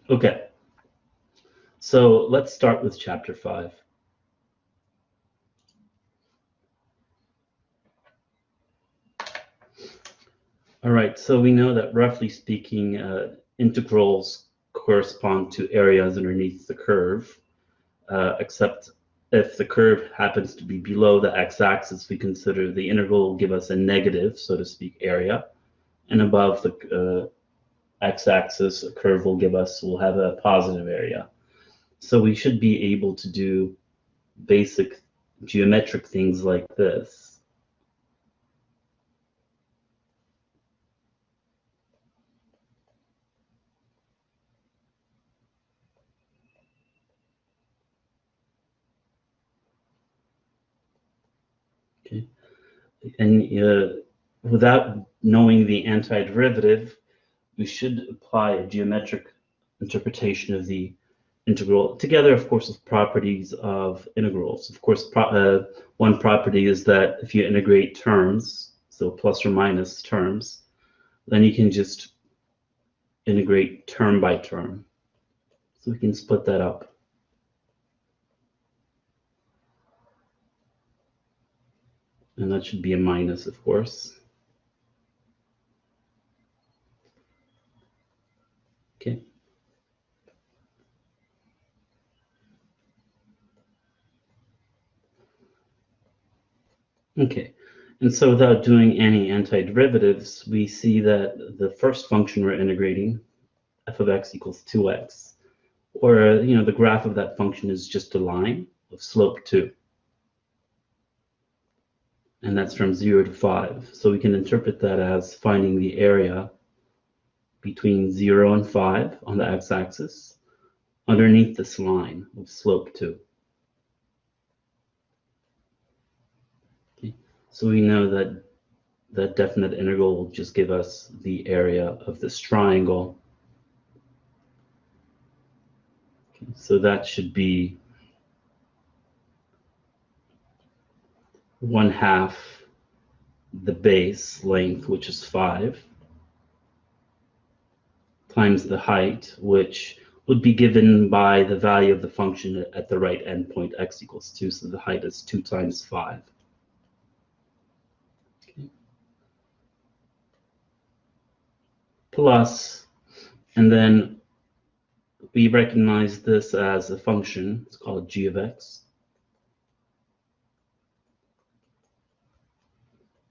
Okay, so let's start with chapter 5. All right, so we know that roughly speaking, integrals correspond to areas underneath the curve, except if the curve happens to be below the x-axis, we consider the integral will give us a negative, so to speak, area, and above the x-axis, a curve will have a positive area. So we should be able to do basic geometric things like this. Okay. And without knowing the antiderivative, we should apply a geometric interpretation of the integral, together, of course, with properties of integrals. Of course, one property is that if you integrate terms, so plus or minus terms, then you can just integrate term by term. So we can split that up. And that should be a minus, of course. Okay. Okay. And so without doing any antiderivatives, we see that the first function we're integrating, f of x equals 2x, or the graph of that function is just a line of slope 2. And that's from 0 to 5. So we can interpret that as finding the area between 0 and 5 on the x-axis underneath this line of slope 2. Okay. So we know that that definite integral will just give us the area of this triangle. Okay. So that should be 1/2 the base length, which is 5, times the height, which would be given by the value of the function at the right endpoint, x equals 2. So the height is 2 times 5. Okay. Plus, and then we recognize this as a function. It's called g of x.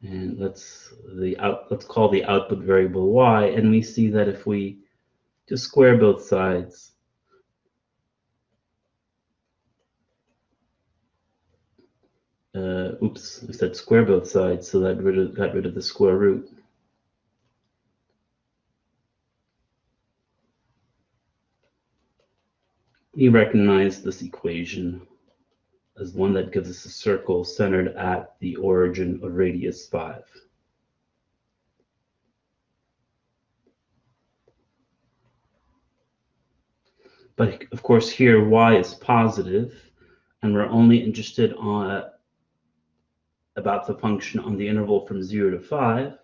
And let's call the output variable y, and we see that if we just square both sides, oops, I said square both sides, so that got rid of the square root. We recognize this equation as one that gives us a circle centered at the origin of radius 5. But of course here y is positive, and we're only interested about the function on the interval from 0 to 5.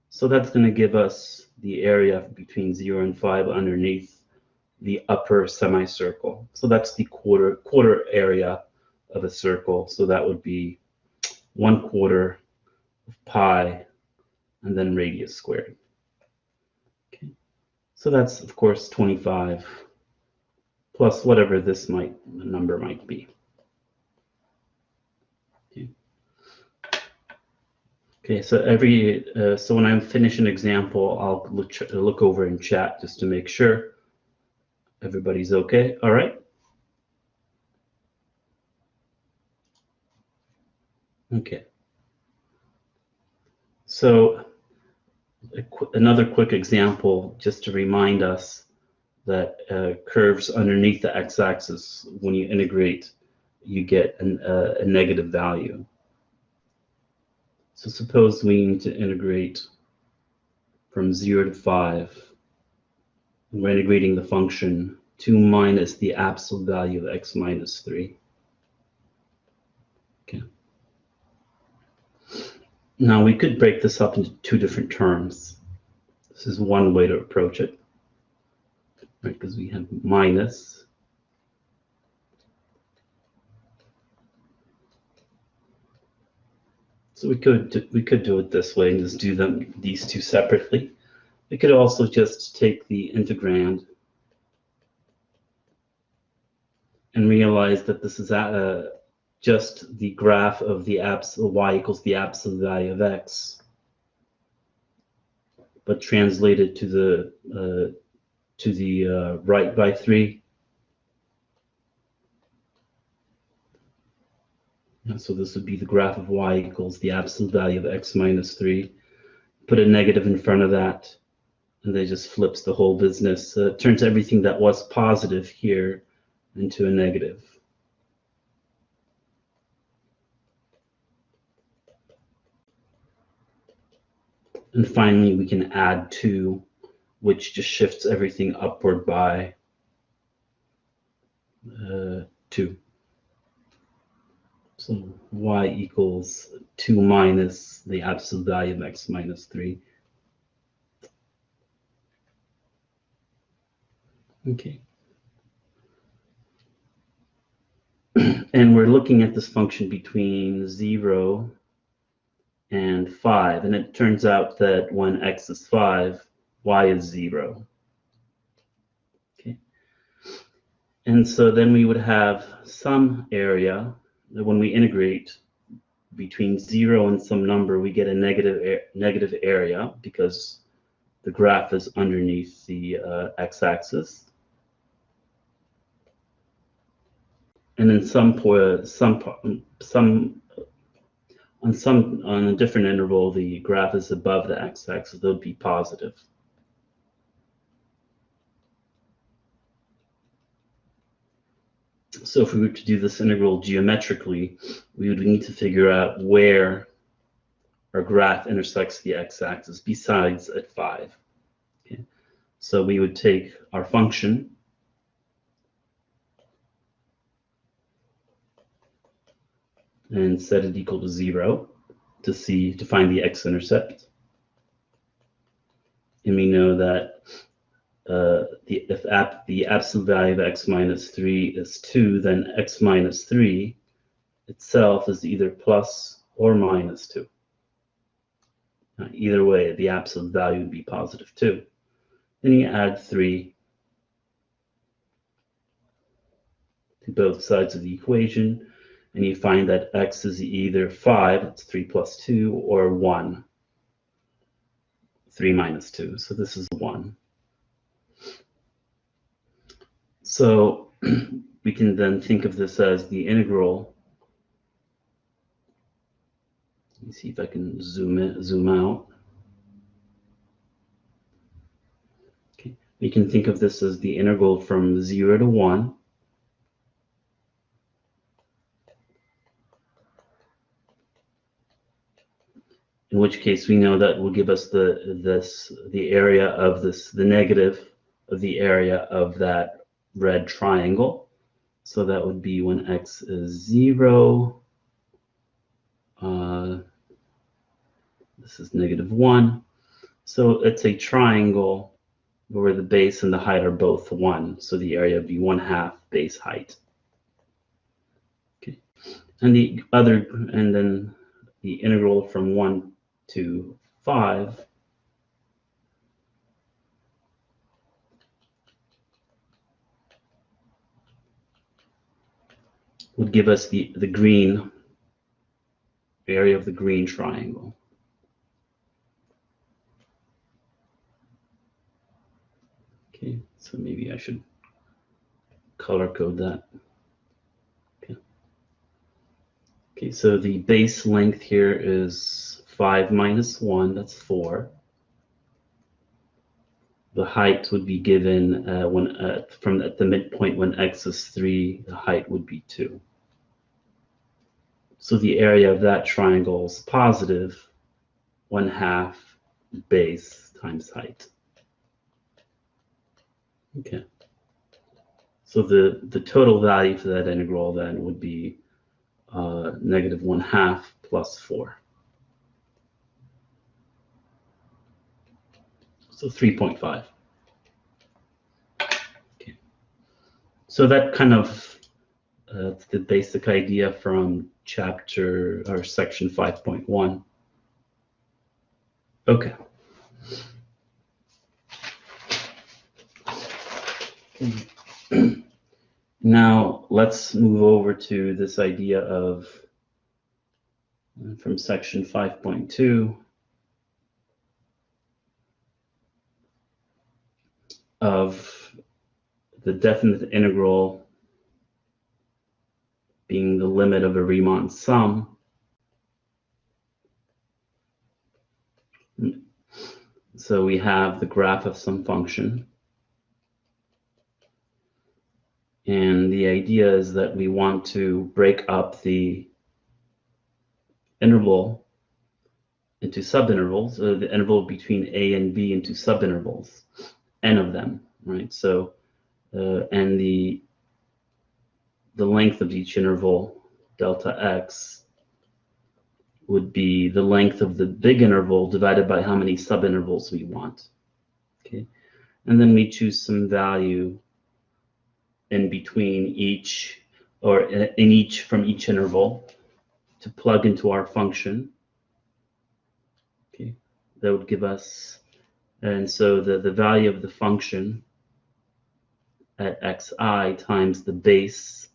So that's going to give us the area between 0 and 5 underneath the upper semicircle. So that's the quarter area of a circle. So that would be 1/4 of pi and then radius squared. Okay. So that's, of course, 25 plus whatever this number might be. Okay, so when I finish an example, I'll look over in chat just to make sure everybody's okay. All right. Okay. So another quick example, just to remind us that curves underneath the x-axis, when you integrate, you get a negative value. So suppose we need to integrate from 0 to 5. We're integrating the function 2 minus the absolute value of x minus 3. Okay. Now we could break this up into 2 different terms. This is one way to approach it. right? Because we have minus. So we could do it this way and just do these two separately. We could also just take the integrand and realize that this is just the graph of the y equals the absolute value of x, but translated to the right by 3. And so this would be the graph of y equals the absolute value of x minus 3. Put a negative in front of that, and they just flips the whole business. Turns everything that was positive here into a negative. And finally, we can add 2, which just shifts everything upward by 2. So y equals 2 minus the absolute value of x minus 3. Okay. And we're looking at this function between 0 and 5. And it turns out that when x is 5, y is 0. Okay. And so then we would have some area that when we integrate between 0 and some number, we get a negative area because the graph is underneath the x-axis. And then on a different interval, the graph is above the x-axis. That would be positive. So if we were to do this integral geometrically, we would need to figure out where our graph intersects the x-axis besides at 5. Okay. So we would take our function and set it equal to 0 to find the x-intercept. And we know that if the absolute value of x minus 3 is 2, then x minus 3 itself is either plus or minus 2. Either way, the absolute value would be positive 2. Then you add 3 to both sides of the equation, and you find that x is either 5, that's 3 plus 2, or 1, 3 minus 2. So this is 1. So we can then think of this as the integral. Let me see if I can zoom out. Okay. We can think of this as the integral from 0 to 1. In which case we know that will give us the area of the negative of the area of that red triangle. So that would be when x is 0. This is negative 1. So it's a triangle where the base and the height are both 1. So the area would be 1/2 base height. Okay. And then the integral from 1 to 5 would give us the green area of the green triangle. Okay, so maybe I should color code that. Okay, so the base length here is 5 minus 1, that's 4. The height would be given from at the midpoint when x is 3, the height would be 2. So the area of that triangle is positive 1/2 base times height. Okay. So the total value for that integral then would be negative 1/2 plus 4. So 3.5. So that kind of the basic idea from chapter or section 5.1. Okay. Now let's move over to this idea of from section 5.2 of the definite integral being the limit of a Riemann sum. So we have the graph of some function. And the idea is that we want to break up the interval into subintervals, the interval between a and b into subintervals, n of them, right? So, and the length of each interval, delta x, would be the length of the big interval divided by how many subintervals we want. Okay, and then we choose some value in between each, or in each from each interval, to plug into our function. Okay, that would give us, and so the value of the function at xi times the base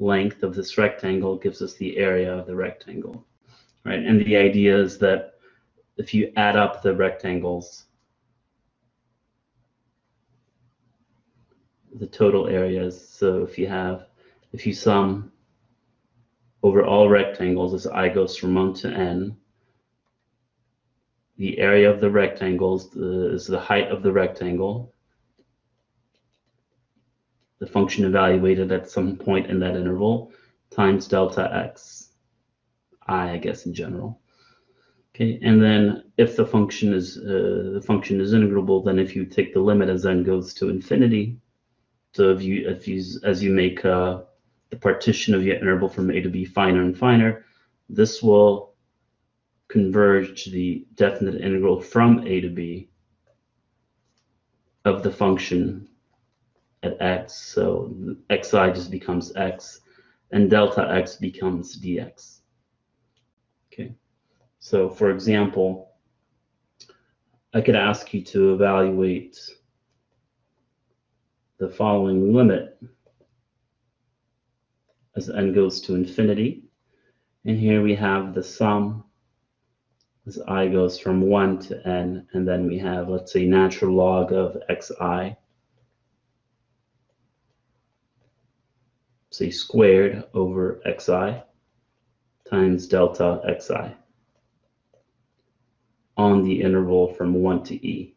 length of this rectangle gives us the area of the rectangle, right? And the idea is that if you add up the rectangles, the total areas, so if you sum over all rectangles as I goes from 1 to n, the area of the rectangles is the height of the rectangle, the function evaluated at some point in that interval, times delta x, I guess in general. Okay, and then if the function is integrable, then if you take the limit as n goes to infinity, so as you make the partition of your interval from a to b finer and finer, this will converge the definite integral from a to b of the function at x. So xi just becomes x, and delta x becomes dx. Okay, so for example, I could ask you to evaluate the following limit as n goes to infinity. And here we have the sum as I goes from 1 to n, and then we have, let's say, natural log of xi, say squared over xi times delta xi on the interval from 1 to e.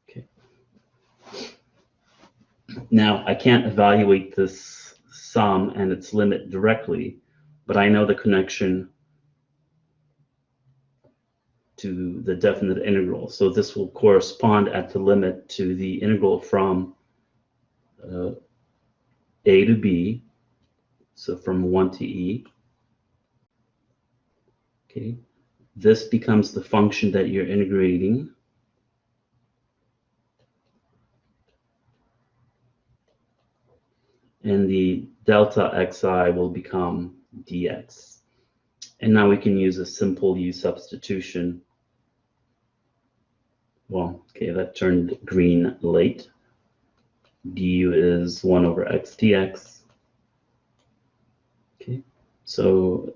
Okay. Now, I can't evaluate this sum and its limit directly, but I know the connection to the definite integral. So this will correspond at the limit to the integral from a to b, so from 1 to e. Okay, this becomes the function that you're integrating. And the delta xi will become dx. And now we can use a simple U-substitution. Well, okay, that turned green late. Du is 1 over x dx. Okay, so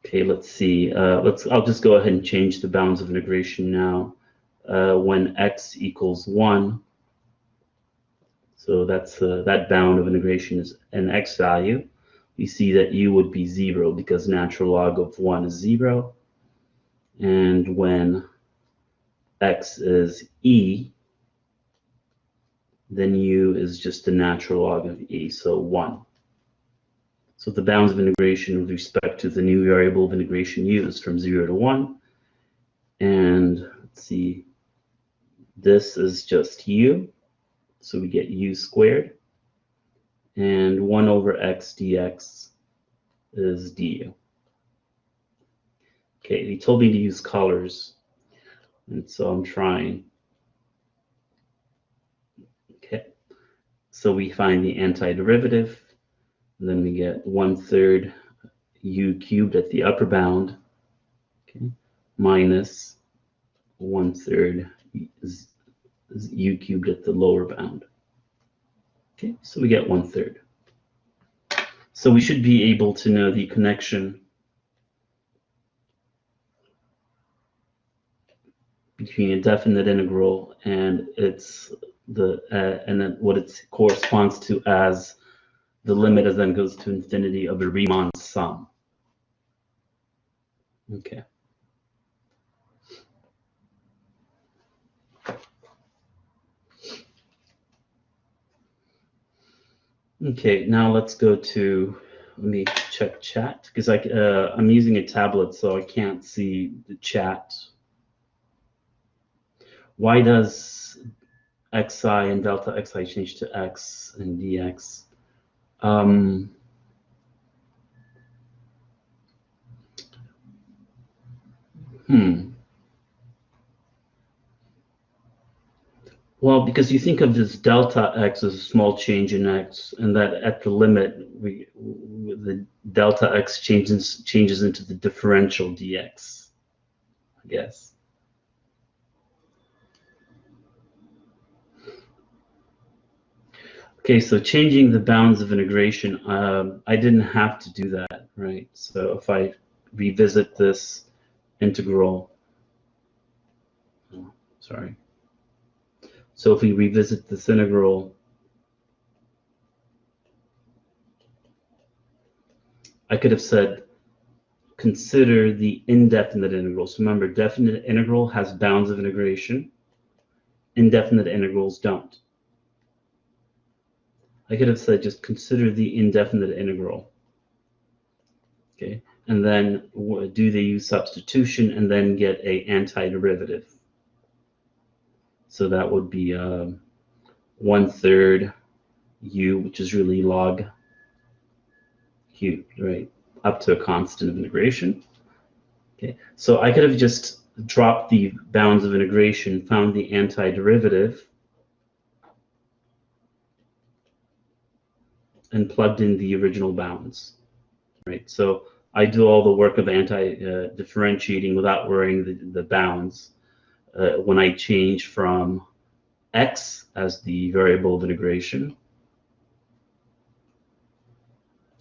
okay, let's see. I'll just go ahead and change the bounds of integration now. When x equals 1, so that's that bound of integration is an x value. You see that u would be 0 because natural log of 1 is 0. And when x is e, then u is just the natural log of e, so 1. So the bounds of integration with respect to the new variable of integration u is from 0 to 1. And let's see, this is just u, so we get u squared. And 1 over x dx is du. Okay, he told me to use colors, and so I'm trying. Okay, So we find the antiderivative, and then we get 1/3 u cubed at the upper bound, okay, minus 1/3 u cubed at the lower bound. Okay, so we get 1/3. So we should be able to know the connection between a definite integral and then what it corresponds to as the limit as then goes to infinity of a Riemann sum. Okay. Okay, now let's go to, let me check chat, because I'm using a tablet, so I can't see the chat. Why does xi and delta xi change to x and dx? Well, because you think of this delta x as a small change in x, and that at the limit, the delta x changes into the differential dx, I guess. Okay, so changing the bounds of integration, I didn't have to do that, right? So if I revisit this integral, oh, sorry. So if we revisit this integral, I could have said, consider the indefinite integral. So remember, definite integral has bounds of integration. Indefinite integrals don't. I could have said, just consider the indefinite integral. Okay, and then do the U-substitution and then get an antiderivative. So that would be 1/3 u, which is really log cubed, right? Up to a constant of integration. Okay, so I could have just dropped the bounds of integration, found the antiderivative, and plugged in the original bounds, right? So I do all the work of differentiating without worrying the bounds when I change from x as the variable of integration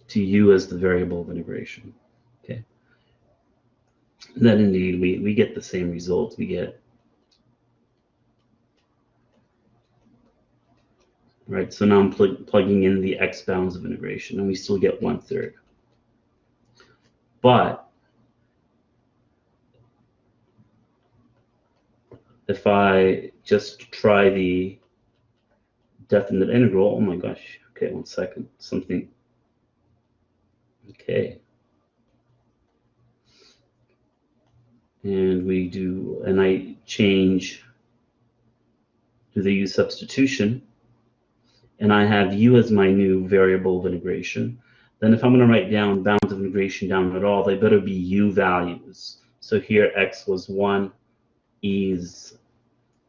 to u as the variable of integration. Okay. And then indeed we get the same result. We get, right, so now I'm plugging in the x bounds of integration, and we still get 1/3. But if I just try the definite integral, oh my gosh, okay, 1 second, something, okay. And I change to the U-substitution, and I have u as my new variable of integration. Then if I'm going to write down bounds of integration down at all, they better be u values. So here x was 1,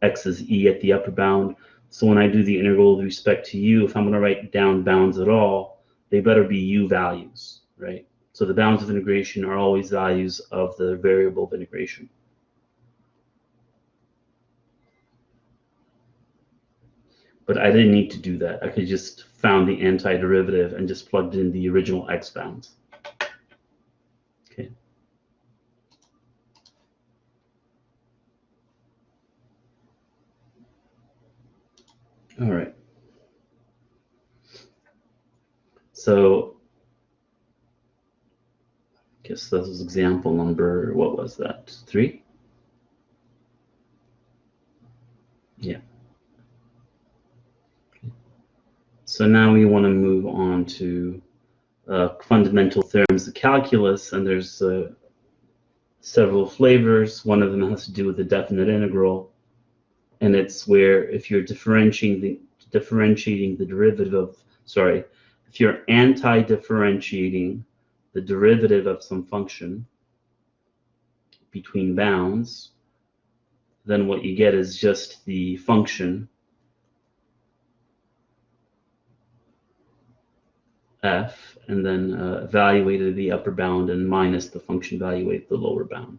x is e at the upper bound. So when I do the integral with respect to u, if I'm going to write down bounds at all, they better be u values, right? So the bounds of integration are always values of the variable of integration. But I didn't need to do that. I could just found the antiderivative and just plugged in the original x bounds. Okay. All right. So I guess this was example number, what was that, 3? Yeah. So now we want to move on to fundamental theorems of calculus, and there's several flavors. One of them has to do with the definite integral, and it's where if you're differentiating the derivative of, sorry, if you're anti-differentiating the derivative of some function between bounds, then what you get is just the function f, and then evaluated the upper bound and minus the function evaluate the lower bound.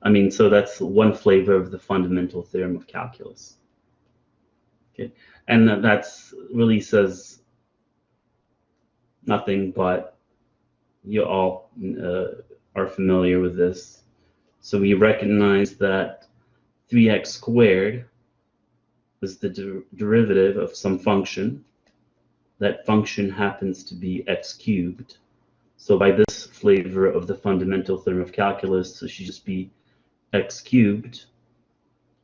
I mean, so that's one flavor of the fundamental theorem of calculus. Okay, and that's really says nothing, but you all are familiar with this. So we recognize that 3x squared is the derivative of some function. That function happens to be x cubed. So by this flavor of the fundamental theorem of calculus, it should just be x cubed,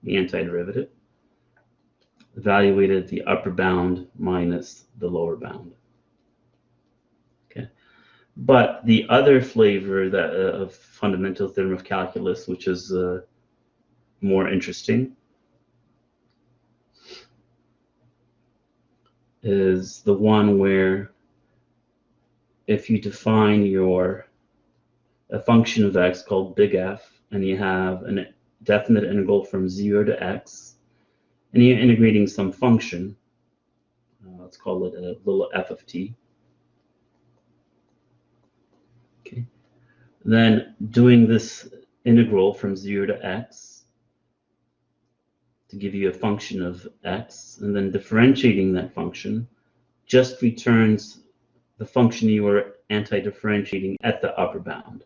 the antiderivative, evaluated the upper bound minus the lower bound. Okay, but the other flavor that of fundamental theorem of calculus, which is more interesting, is the one where if you define a function of x called big F, and you have a definite integral from 0 to x, and you're integrating some function, let's call it a little f of t. Okay, then doing this integral from 0 to x to give you a function of x, and then differentiating that function just returns the function you were anti-differentiating at the upper bound.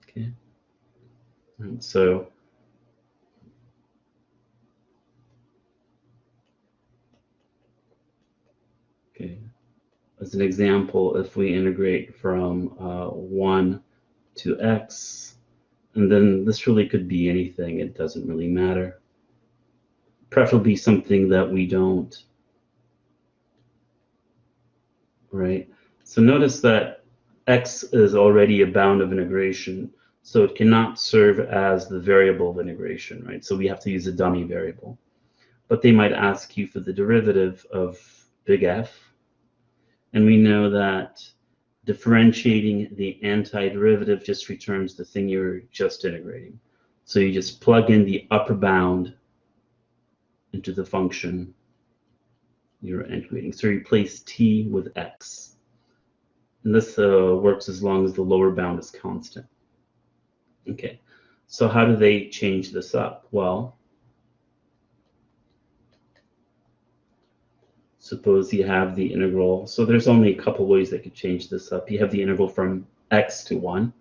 Okay, and so okay, as an example, if we integrate from 1 to x, and then this really could be anything, it doesn't really matter. Preferably something that we don't, right? So notice that x is already a bound of integration, so it cannot serve as the variable of integration, right? So we have to use a dummy variable. But they might ask you for the derivative of big F, and we know that differentiating the antiderivative just returns the thing you're just integrating. So you just plug in the upper bound into the function you're integrating. So replace t with x. And this works as long as the lower bound is constant. Okay, so how do they change this up? Well, suppose you have the integral. So there's only a couple ways they could change this up. You have the integral from x to 1.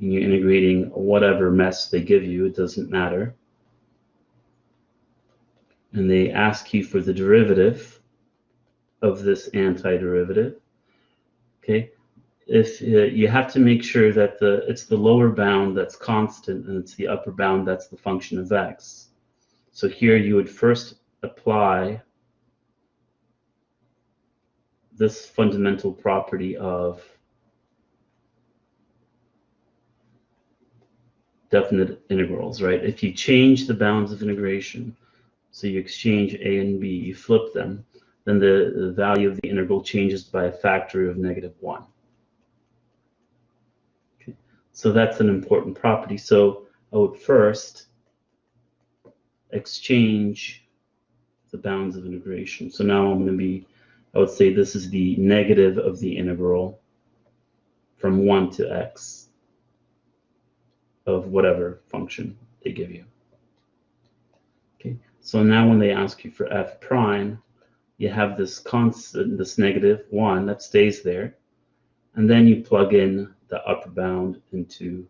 And you're integrating whatever mess they give you, it doesn't matter. And they ask you for the derivative of this antiderivative. Okay, if you have to make sure that it's the lower bound that's constant and it's the upper bound that's the function of x. So here you would first apply this fundamental property of definite integrals, right? If you change the bounds of integration, so you exchange a and b, you flip them, then the value of the integral changes by a factor of -1. Okay. So that's an important property. So I would first exchange the bounds of integration. So now I'm going to be, I would say this is the negative of the integral from 1 to x of whatever function they give you. Okay. So now when they ask you for f prime, you have this constant, this -1 that stays there, and then you plug in the upper bound into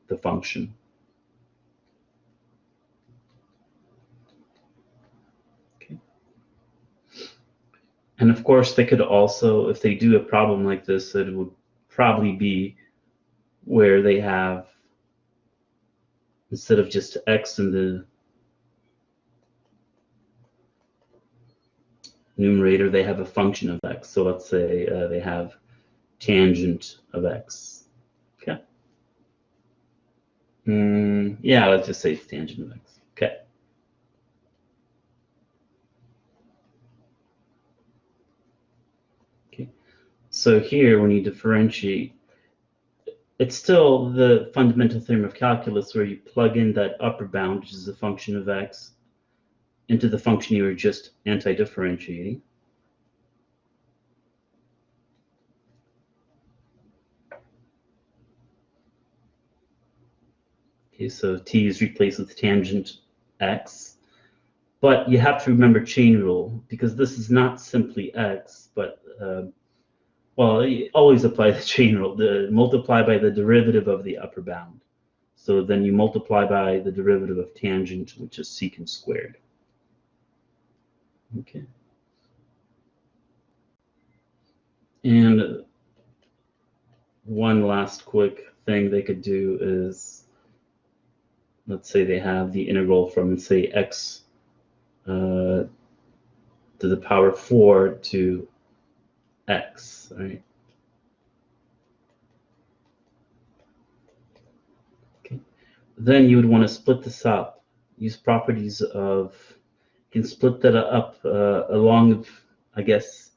the function. Okay. And of course, they could also, if they do a problem like this, it would probably be where they have, instead of just x in the numerator, they have a function of x. So let's say they have tangent of x. Okay. Yeah, let's just say it's tangent of x. Okay. Okay. So here, when you differentiate, it's still the fundamental theorem of calculus where you plug in that upper bound, which is a function of x, into the function you were just anti-differentiating. Okay, so t is replaced with tangent x. But you have to remember chain rule, because this is not simply x, but, well, you always apply the chain rule, multiply by the derivative of the upper bound. So then you multiply by the derivative of tangent, which is secant squared. Okay. And one last quick thing they could do is, let's say they have the integral from, say, x to the power 4 to x, right? Okay. Then you would want to split this up. Use properties of, you can split that up along, I guess,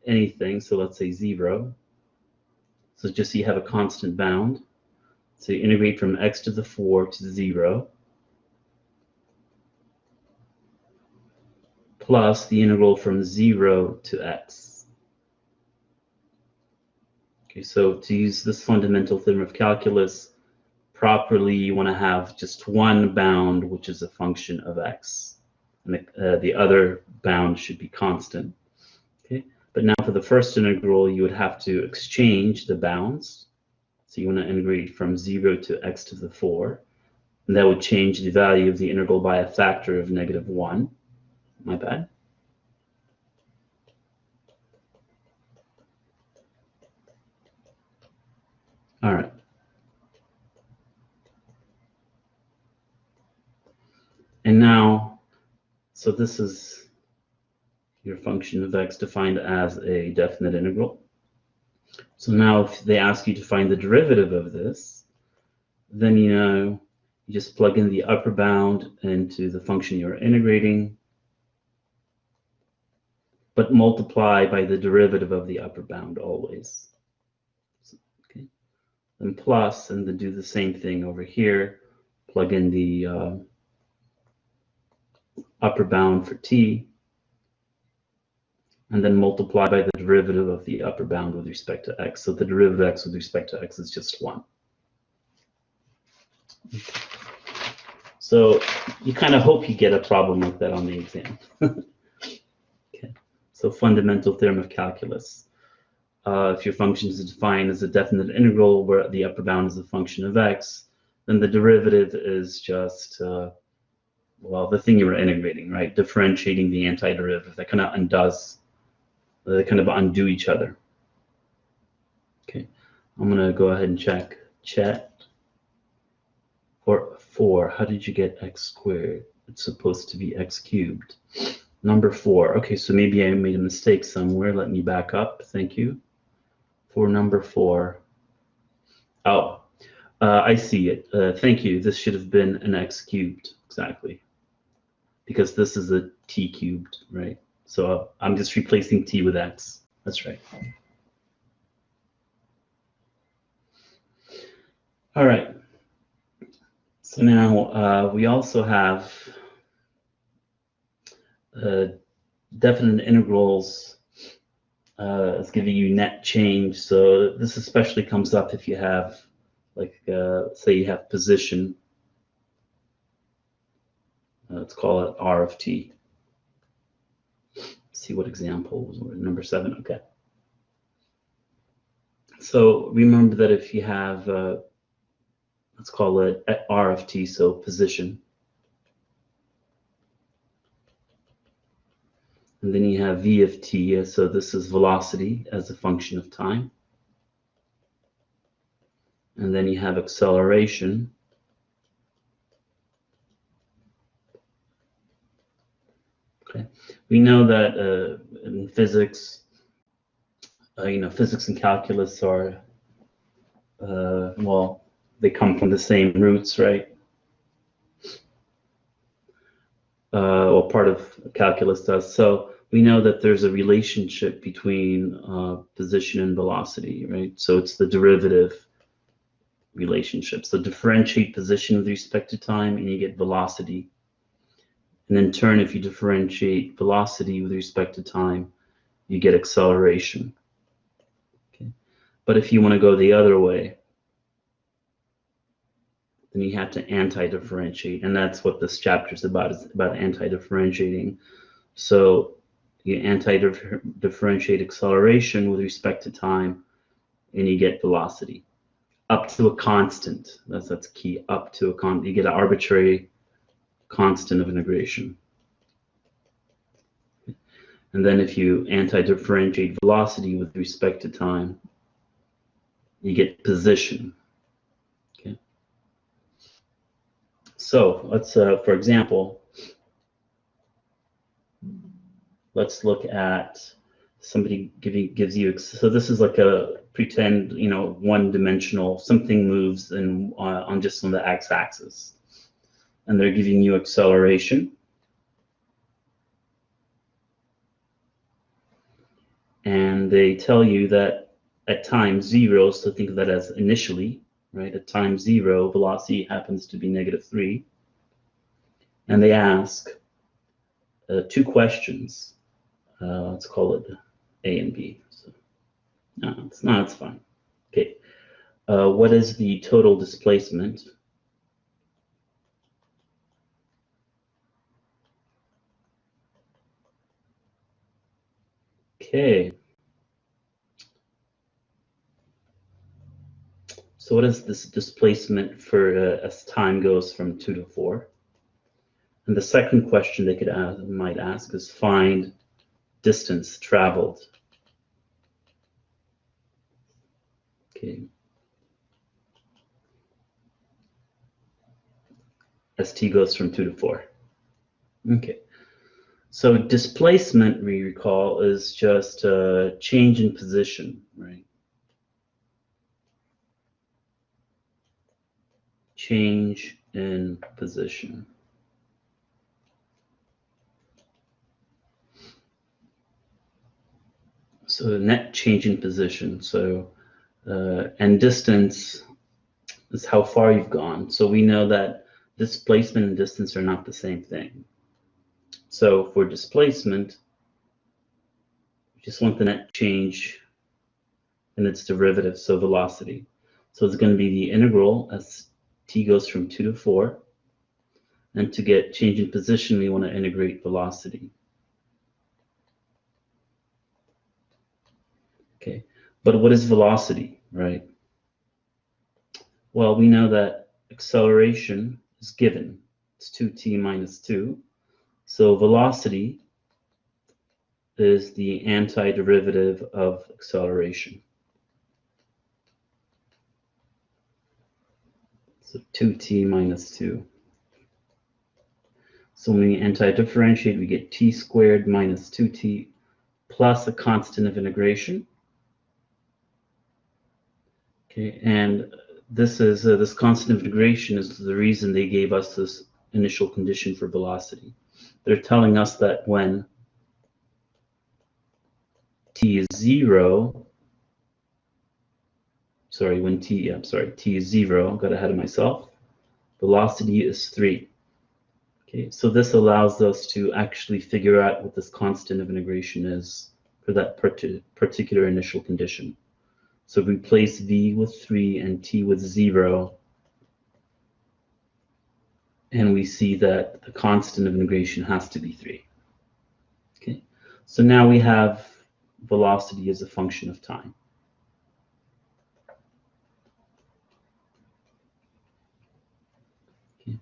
anything. So let's say 0. So just so you have a constant bound. So you integrate from x to the 4 to 0. Plus the integral from 0 to x. Okay, so to use this fundamental theorem of calculus properly, you want to have just one bound, which is a function of x. And the other bound should be constant. Okay, but now for the first integral, you would have to exchange the bounds. So you want to integrate from 0 to x to the 4. And that would change the value of the integral by a factor of -1. My bad. All right. And now, so this is your function of x defined as a definite integral. So now if they ask you to find the derivative of this, then you just plug in the upper bound into the function you're integrating, but multiply by the derivative of the upper bound always. Okay. Then plus, and then do the same thing over here. Plug in the upper bound for t, and then multiply by the derivative of the upper bound with respect to x. So the derivative of x with respect to x is just 1. So you kind of hope you get a problem like that on the exam. Okay. So fundamental theorem of calculus. If your function is defined as a definite integral where the upper bound is a function of x, then the derivative is just, well, the thing you were integrating, right? Differentiating the antiderivative. That kind of undoes, they kind of undo each other. Okay, I'm going to go ahead and check chat. For 4, how did you get x squared? It's supposed to be x cubed. Number 4. Okay, so maybe I made a mistake somewhere. Let me back up. Thank you. For number 4. Oh, I see it. Thank you. This should have been an x cubed. Exactly. Because this is a t cubed, right? So I'm just replacing t with x. That's right. All right. So now we also have definite integrals is giving you net change. So this especially comes up if you have, like, say you have position. Let's call it r of t. Let's see what example was number 7. Okay. So remember that if you have, let's call it r of t, so position. And then you have v of t, so this is velocity as a function of time. And then you have acceleration. Okay. We know that in physics, physics and calculus are, well, they come from the same roots, right? Well, part of calculus does. So we know that there's a relationship between position and velocity, right? So it's the derivative relationship. So differentiate position with respect to time, and you get velocity. And in turn, if you differentiate velocity with respect to time, you get acceleration. Okay. But if you want to go the other way, then you have to anti-differentiate, and that's what this chapter is about. It's about anti-differentiating. So you anti-differentiate acceleration with respect to time, and you get velocity up to a constant. That's key. Up to a constant, you get an arbitrary constant of integration. And then if you anti-differentiate velocity with respect to time, you get position. Okay. So let's, for example, let's look at somebody gives you, so this is like a pretend, one-dimensional, something moves on just on the x-axis, and they're giving you acceleration. And they tell you that at time 0, so think of that as initially, right? At time 0, velocity happens to be -3. And they ask 2 questions. Let's call it A and B. So, no, it's fine. Okay. What is the total displacement? Okay. So what is this displacement for as time goes from 2 to 4? And the second question they might ask is find distance traveled. Okay. As t goes from 2 to 4. Okay. So displacement, we recall, is just a change in position, right? Change in position. So net change in position. So and distance is how far you've gone. So we know that displacement and distance are not the same thing. So for displacement, we just want the net change and its derivative, so velocity. So it's going to be the integral as t goes from 2 to 4. And to get change in position, we want to integrate velocity. Okay, but what is velocity, right? Well, we know that acceleration is given. It's 2t minus 2. So velocity is the antiderivative of acceleration. So 2t minus 2. So when we anti-differentiate, we get t squared minus 2t plus a constant of integration. Okay, and this is this constant of integration is the reason they gave us this initial condition for velocity. They're telling us that when t is 0, t is 0, got ahead of myself, velocity is 3. Okay, so this allows us to actually figure out what this constant of integration is for that particular initial condition. So replace v with 3 and t with 0, and we see that the constant of integration has to be 3. Okay, so now we have velocity as a function of time. Okay.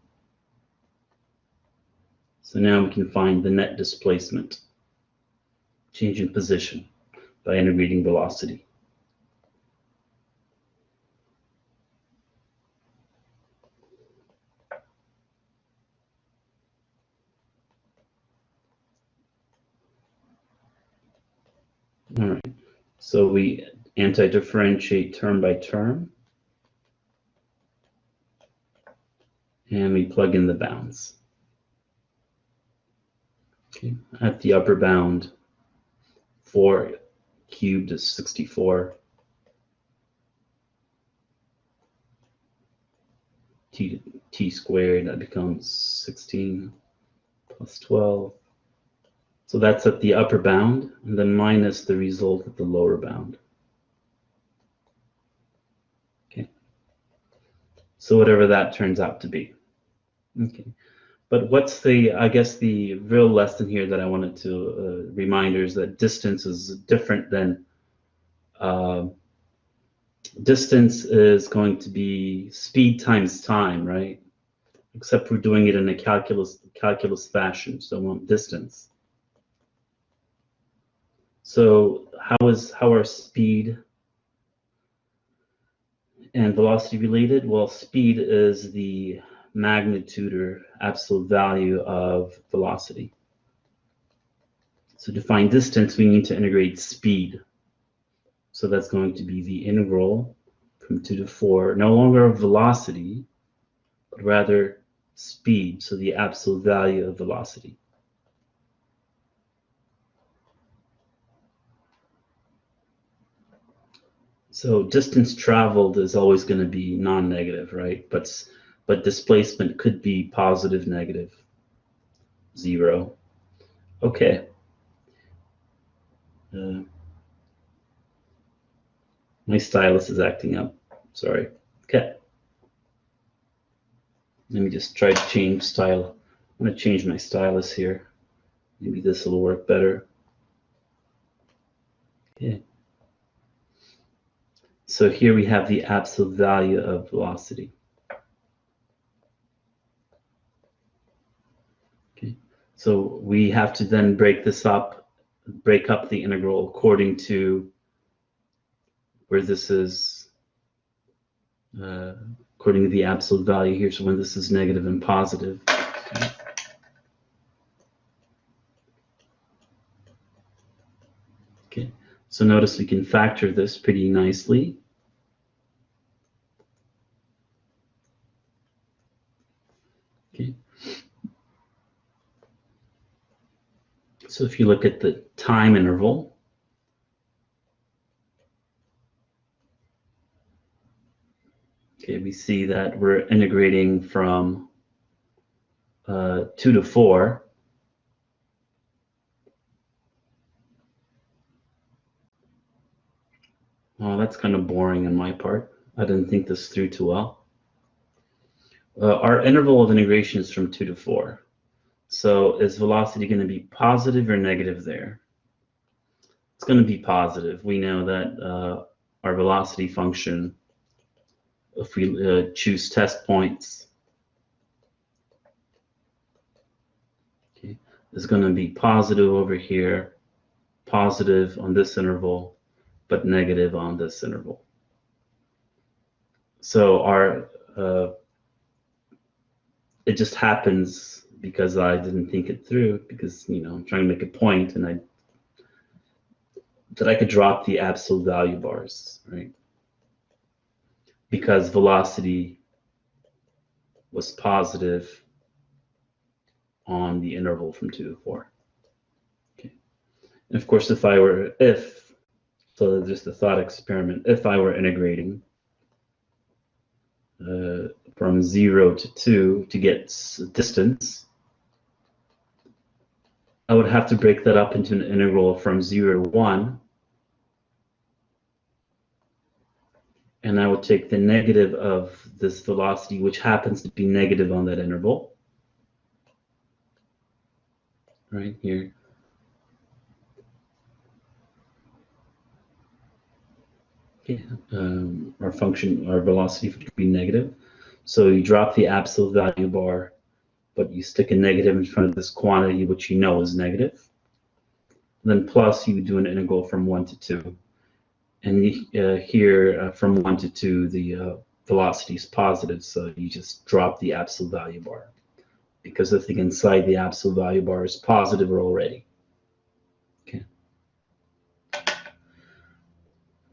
So now we can find the net displacement, change in position, by integrating velocity. All right, so we anti-differentiate term by term, and we plug in the bounds. Okay. At the upper bound, 4 cubed is 64. T squared, that becomes 16, plus 12. So that's at the upper bound, and then minus the result at the lower bound. Okay. So whatever that turns out to be. Okay. But what's the, I guess the real lesson here that I wanted to remind is that distance is different than, distance is going to be speed times time, right? Except we're doing it in a calculus fashion, so we want distance. So how are speed and velocity related? Well, speed is the magnitude or absolute value of velocity. So to find distance, we need to integrate speed. So that's going to be the integral from 2 to 4, no longer of velocity, but rather speed, so the absolute value of velocity. So distance traveled is always going to be non-negative, right? But displacement could be positive, negative, 0. Okay. My stylus is acting up. Sorry. Okay. Let me just try to change style. I'm going to change my stylus here. Maybe this will work better. Okay. So here we have the absolute value of velocity. Okay. So we have to then break this up, break up the integral according to where this is, according to the absolute value here. So when this is negative and positive. Okay. So notice we can factor this pretty nicely. Okay. So if you look at the time interval, okay, we see that we're integrating from 2 to 4. Oh, that's kind of boring on my part. I didn't think this through too well. Our interval of integration is from 2 to 4. So is velocity going to be positive or negative there? It's going to be positive. We know that our velocity function, if we choose test points, okay, is going to be positive over here, positive on this interval, but negative on this interval. So our it just happens because I didn't think it through, because I'm trying to make a point, and that I could drop the absolute value bars, right? Because velocity was positive on the interval from 2 to 4. Okay. And of course, so just a thought experiment, if I were integrating from 0 to 2 to get distance, I would have to break that up into an integral from 0 to 1. And I would take the negative of this velocity, which happens to be negative on that interval, right here. Okay. Our velocity could be negative. So you drop the absolute value bar, but you stick a negative in front of this quantity, which you know is negative. Then plus, you do an integral from 1 to 2. And here, from 1 to 2, the velocity is positive, so you just drop the absolute value bar, because the thing inside the absolute value bar is positive already. Okay.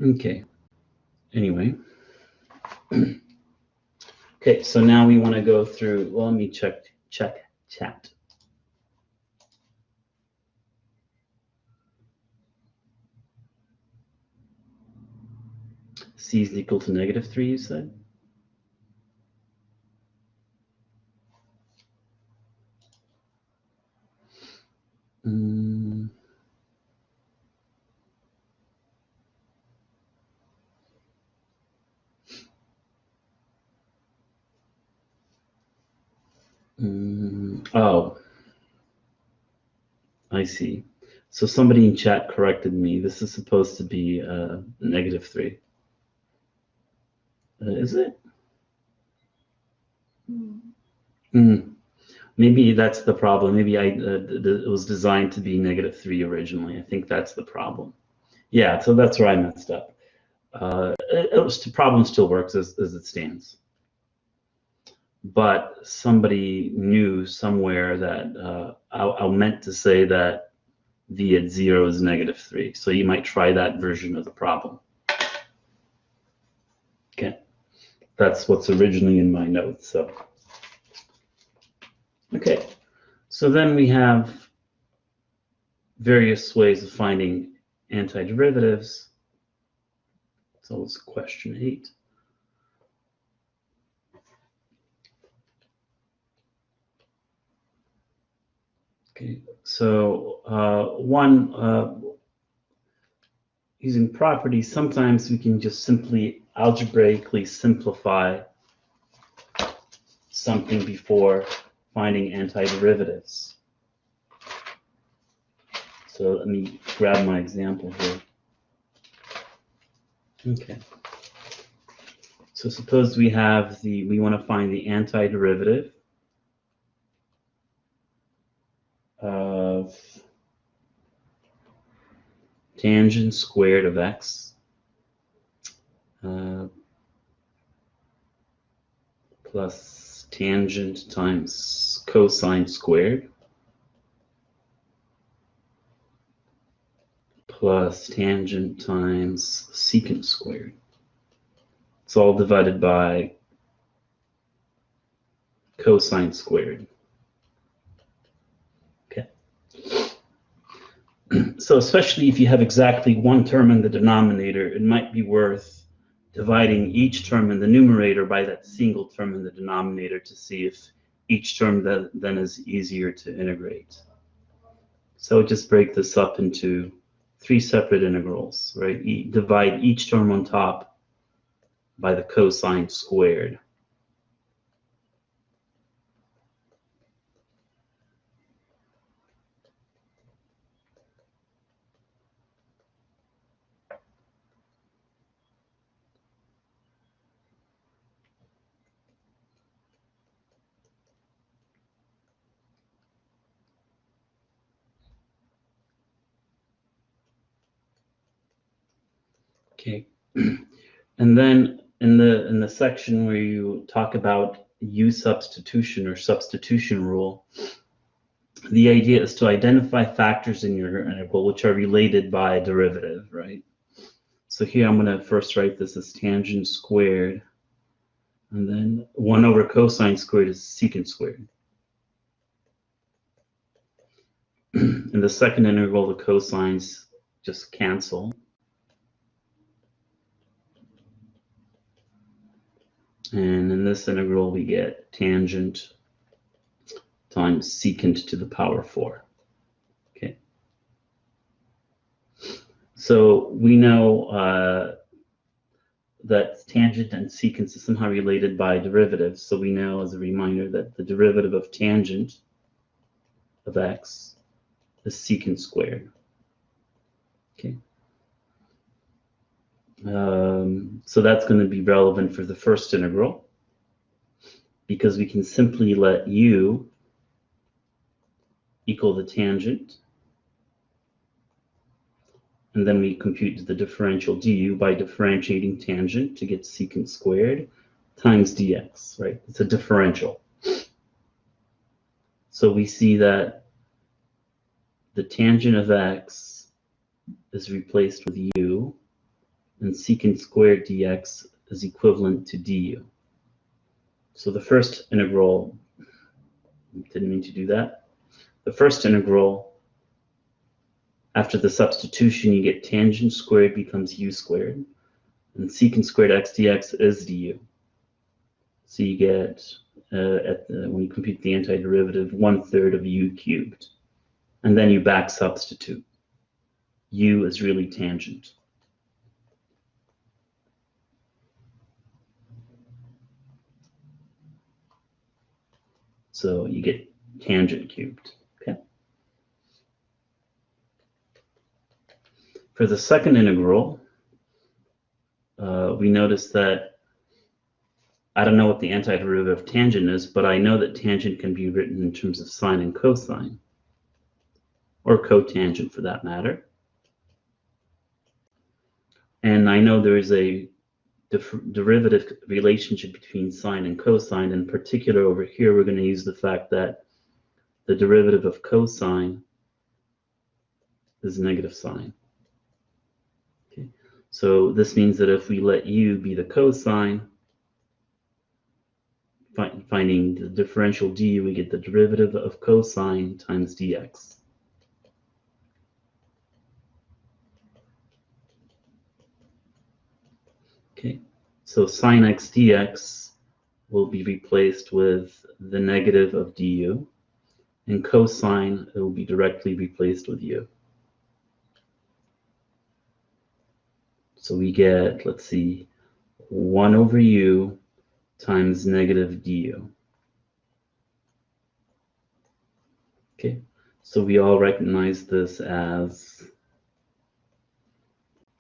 Okay. Anyway. Okay, so now we want to go through, well, let me check chat. C is equal to -3, you said? Oh, I see. So somebody in chat corrected me. This is supposed to be -3. Is it? Maybe that's the problem. Maybe it was designed to be -3 originally. I think that's the problem. Yeah, so that's where I messed up. The problem still works as it stands. But somebody knew somewhere that I meant to say that v at 0 is -3. So you might try that version of the problem. Okay, that's what's originally in my notes. So, okay, so then we have various ways of finding antiderivatives. So it's question 8. Okay, so using properties, sometimes we can just simply algebraically simplify something before finding antiderivatives. So let me grab my example here. Okay. So suppose we want to find the antiderivative of tangent squared of x plus tangent times cosine squared plus tangent times secant squared. It's all divided by cosine squared. Okay. So especially if you have exactly one term in the denominator, it might be worth dividing each term in the numerator by that single term in the denominator to see if each term then is easier to integrate. So just break this up into 3 separate integrals, right? Divide each term on top by the cosine squared. Okay, and then in the section where you talk about U-substitution or substitution rule, the idea is to identify factors in your integral which are related by a derivative, right? So here I'm going to first write this as tangent squared, and then 1 over cosine squared is secant squared. In the second integral, the cosines just cancel. And in this integral, we get tangent times secant to the power 4. Okay. So we know that tangent and secant is somehow related by derivatives. So we know, as a reminder, that the derivative of tangent of x is secant squared. Okay. So that's going to be relevant for the first integral, because we can simply let u equal the tangent, and then we compute the differential du by differentiating tangent to get secant squared times dx, right? It's a differential. So we see that the tangent of x is replaced with u, and secant squared dx is equivalent to du. So the first integral, didn't mean to do that. The first integral, after the substitution, you get tangent squared becomes u squared, and secant squared x dx is du. So you get, when you compute the antiderivative, 1/3 of u cubed. and then you back substitute. U is really tangent. So you get tangent cubed. Okay. For the second integral, we notice that I don't know what the antiderivative of tangent is, but I know that tangent can be written in terms of sine and cosine, or cotangent for that matter. And I know there is a derivative relationship between sine and cosine. In particular, over here, we're going to use the fact that the derivative of cosine is negative sine. Okay. So this means that if we let u be the cosine, finding the differential du, we get the derivative of cosine times dx. Okay, so sine x dx will be replaced with the negative of du, and cosine, it will be directly replaced with u. So we get, let's see, 1 over u times negative du. Okay, so we all recognize this as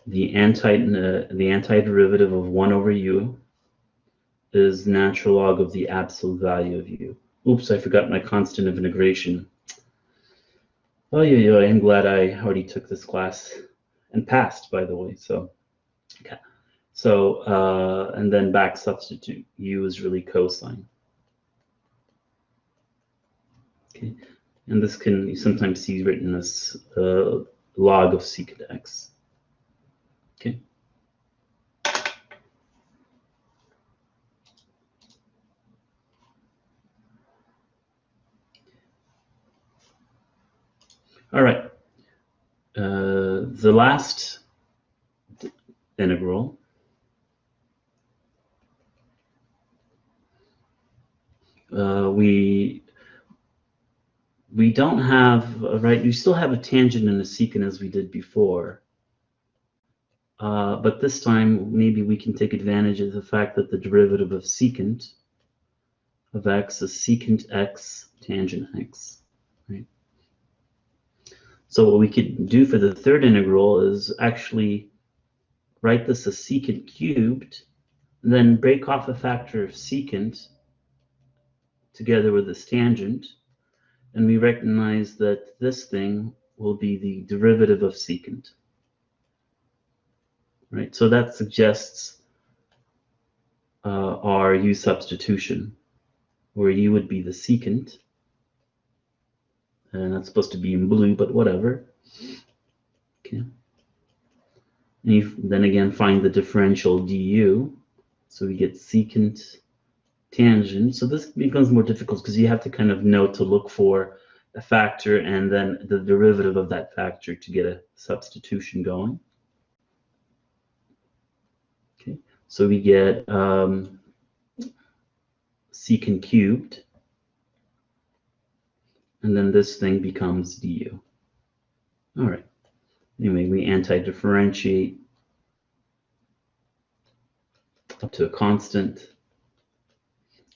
the antiderivative of 1 over u is natural log of the absolute value of u. Oops, I forgot my constant of integration. Oh yeah, I'm glad I already took this class and passed, by the way. So, okay. So, and then back substitute. U is really cosine. Okay, and this can you sometimes see written as log of secant x. Okay. All right. The last integral we don't have, right, we still have a tangent and a secant as we did before. But this time, maybe we can take advantage of the fact that the derivative of secant of x is secant x tangent x, right? So what we could do for the third integral is actually write this as secant cubed, and then break off a factor of secant together with this tangent, and we recognize that this thing will be the derivative of secant. Right, so that suggests our U-substitution, where U would be the secant, and that's supposed to be in blue, but whatever. Okay. And you then again find the differential du, so we get secant tangent. So this becomes more difficult because you have to kind of know to look for a factor and then the derivative of that factor to get a substitution going. Okay, so we get secant cubed, and then this thing becomes du. All right. Anyway, we anti-differentiate up to a constant,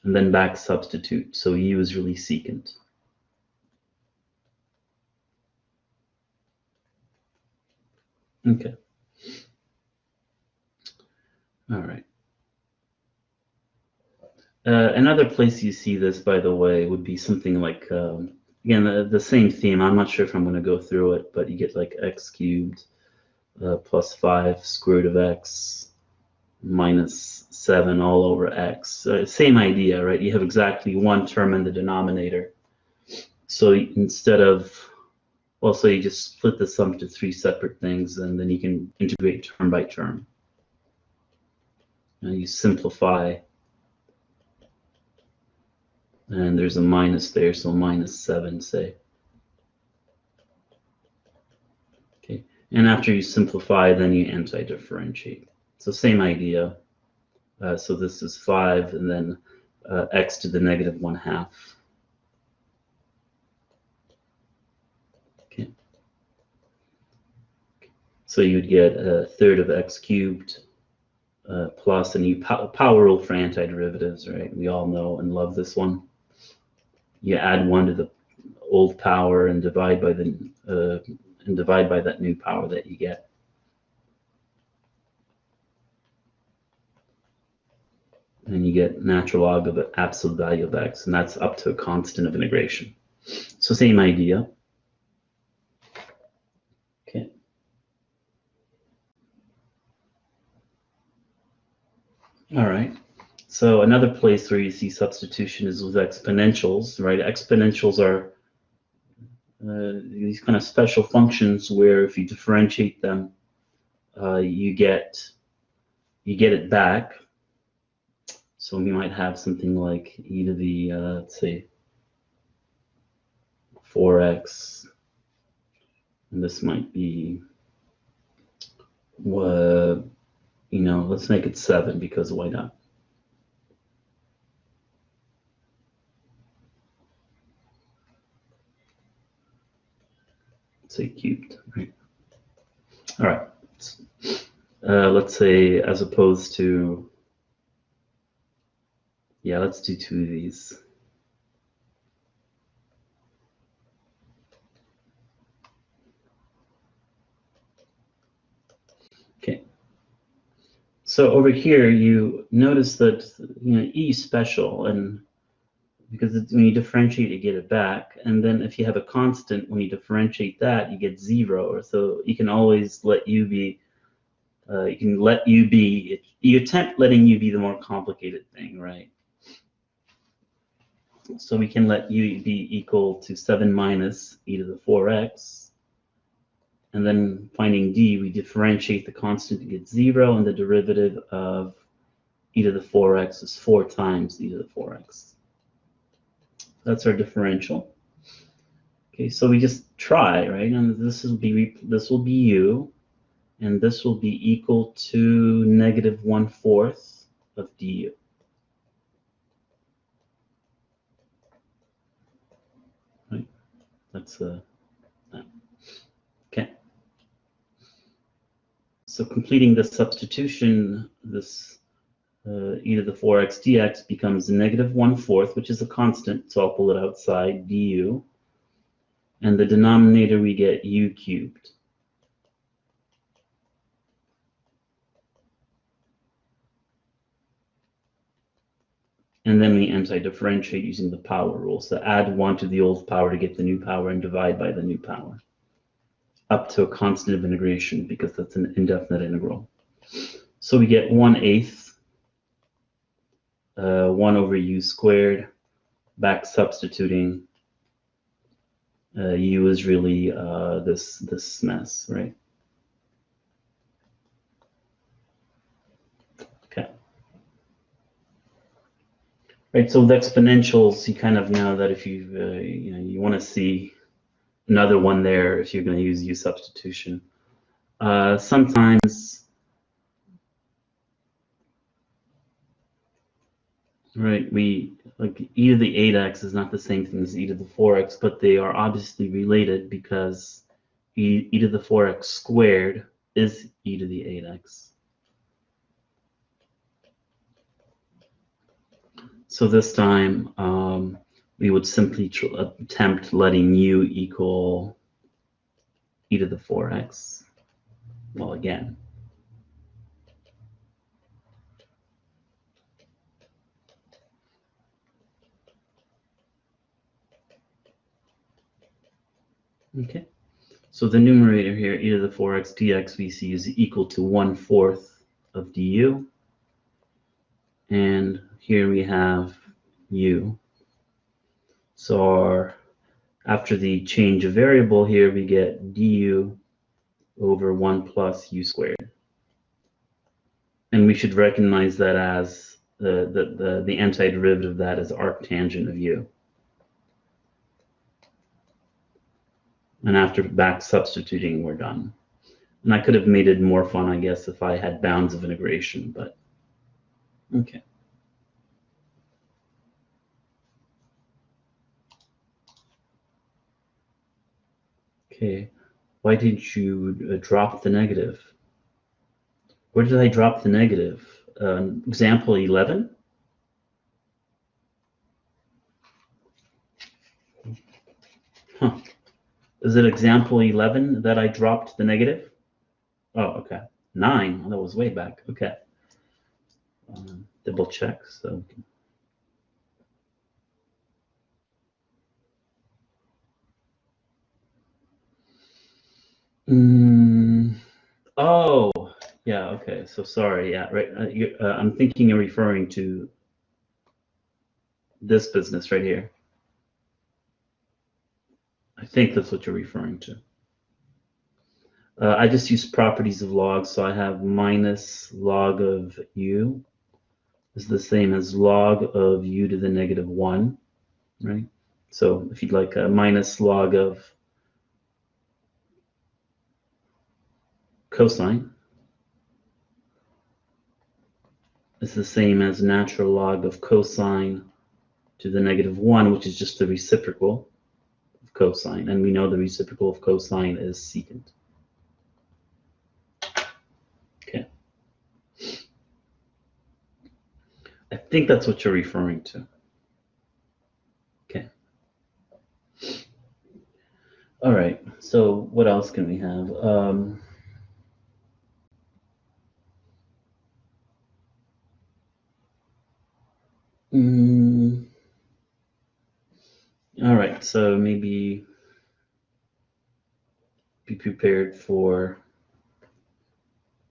and then back substitute. So u is really secant. Okay. All right. Another place you see this, by the way, would be something like, again, the same theme. I'm not sure if I'm going to go through it, but you get like x cubed plus 5 square root of x minus 7 all over x. Same idea, right? You have exactly one term in the denominator. So instead of, well, so you just split the sum to 3 separate things, and then you can integrate term by term. And you simplify, and there's a minus there, so minus 7, say. Okay, and after you simplify, then you anti-differentiate. So same idea. So this is 5, and then x to the negative 1/2. So you'd get a third of x cubed plus a new power rule for antiderivatives, right? We all know and love this one. You add 1 to the old power and divide by that new power that you get. And you get natural log of the absolute value of x, and that's up to a constant of integration. So same idea. Okay. All right. So another place where you see substitution is with exponentials, right? Exponentials are these kind of special functions where if you differentiate them, you get it back. So we might have something like e to the, let's say, 4x, and this might be, let's make it 7 because why not? Say cubed, right? All right. Let's say as opposed to, yeah, let's do 2 of these. Okay. So over here, you notice that E is special, and because when you differentiate, you get it back. And then if you have a constant, when you differentiate that, you get 0. So you can always let U be. You can let U be. You attempt letting U be the more complicated thing, right? So we can let U be equal to 7 minus e to the 4x. And then finding d, we differentiate the constant to get 0, and the derivative of e to the 4x is 4 times e to the 4x. That's our differential. Okay, so we just try, right? And this will be u, and this will be equal to negative 1/4 of du. Right? That's okay. So completing the substitution, this e to the 4x dx becomes negative 1/4, which is a constant, so I'll pull it outside, du. And the denominator we get u cubed. And then we anti-differentiate using the power rule. So add 1 to the old power to get the new power and divide by the new power. Up to a constant of integration because that's an indefinite integral. So we get 1/8, 1 over u squared, back substituting. U is really this mess, right? Okay. Right, so with exponentials, you kind of know that if you you want to see another one there if you're going to use U-substitution. Sometimes, right, like e to the 8x is not the same thing as e to the 4x, but they are obviously related because e to the 4x squared is e to the 8x. So this time, we would simply attempt letting u equal e to the 4x. Well, again. Okay. So the numerator here, e to the 4x dx, we see is equal to 1/4 of du. And here we have u. So after the change of variable here, we get du over 1 plus u squared. And we should recognize that as the antiderivative of that is arctangent of u. And after back substituting, we're done. And I could have made it more fun, I guess, if I had bounds of integration, but okay. Okay, Why didn't you drop the negative? Where did I drop the negative? Example 11? Huh. Is it example 11 that I dropped the negative? Oh, okay. 9. Oh, that was way back. Okay. Double check. So. Oh, yeah. Okay. So sorry. Yeah. Right. I'm thinking you're referring to this business right here. I think that's what you're referring to. I just use properties of log, so I have minus log of u is the same as log of u to the negative 1, right? So if you'd like a minus log of cosine is the same as natural log of cosine to the negative 1, which is just the reciprocal of cosine. And we know the reciprocal of cosine is secant. Okay. I think that's what you're referring to. Okay. All right. So what else can we have? All right. So maybe be prepared for.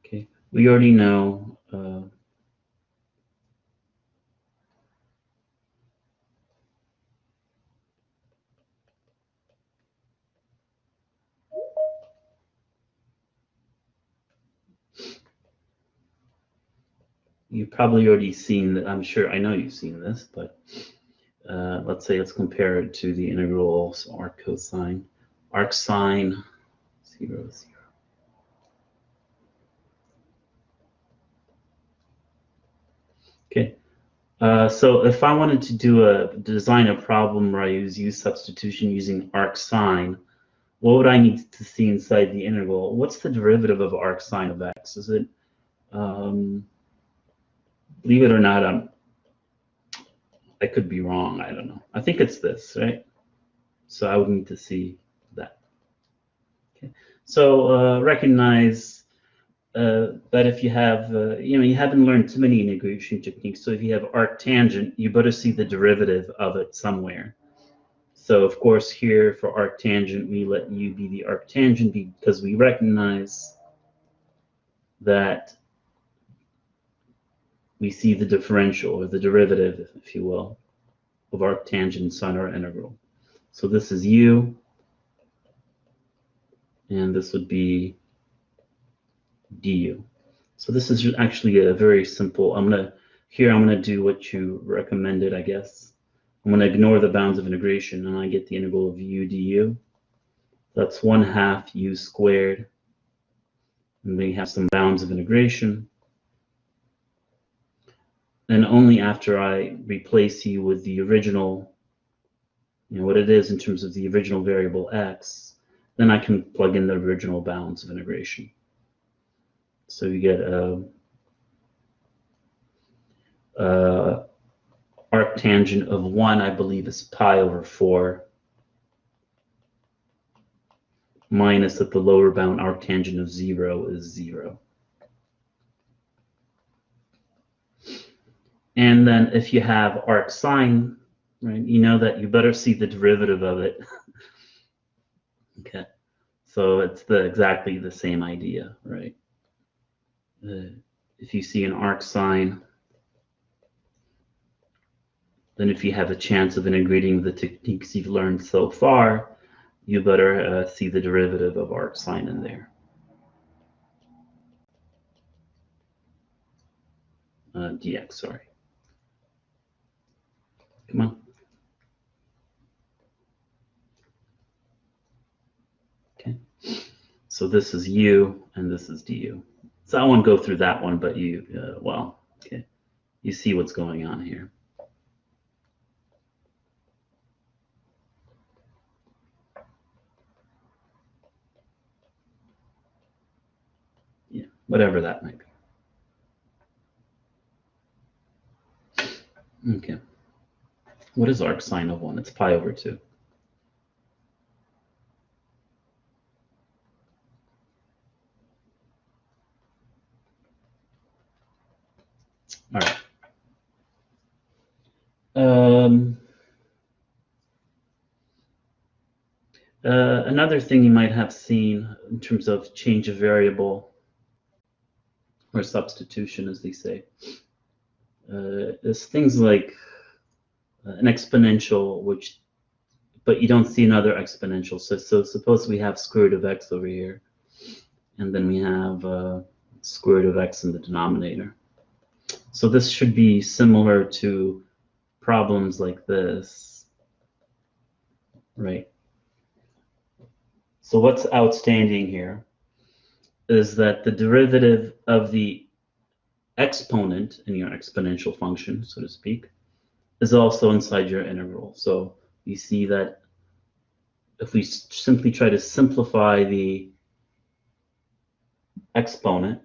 Okay. We already know. You've probably already seen that. I'm sure. I know you've seen this, but let's say let's compare it to the integrals arc cosine. Arc sine 0, 0. Okay. So if I wanted to design a problem where I use U-substitution using arc sine, what would I need to see inside the integral? What's the derivative of arc sine of x? Is it, believe it or not, I could be wrong. I don't know. I think it's this, right? So I would need to see that. Okay. So recognize that if you have, you haven't learned too many integration techniques. So if you have arctangent, you better see the derivative of it somewhere. So of course here for arctangent, we let u be the arctangent because we recognize that we see the differential or the derivative, if you will, of arctangent on our integral. So this is u, and this would be du. So this is actually a very simple. I'm gonna do what you recommended, I guess. I'm gonna ignore the bounds of integration, and I get the integral of u du. That's 1/2 u squared, and we have some bounds of integration. And only after I replace u with the original, what it is in terms of the original variable x, then I can plug in the original bounds of integration. So you get arctangent of 1, I believe, is pi over 4, minus at the lower bound arctangent of 0 is 0. And then if you have arc sine, right, you know that you better see the derivative of it. Okay, so it's exactly the same idea, right? If you see an arc sine, then if you have a chance of integrating the techniques you've learned so far, you better see the derivative of arc sine in there. Dx, sorry. Come on. Okay. So this is u, and this is du. So I won't go through that one, but well, okay. You see what's going on here. whatever that might be. Okay. What is arcsine of 1? It's pi over 2. All right. Another thing you might have seen in terms of change of variable or substitution, as they say, is things like an exponential, but you don't see another exponential. So suppose we have square root of x over here, and then we have square root of x in the denominator. So this should be similar to problems like this, right? So what's outstanding here is that the derivative of the exponent in your exponential function, so to speak, is also inside your integral. So you see that if we simply try to simplify the exponent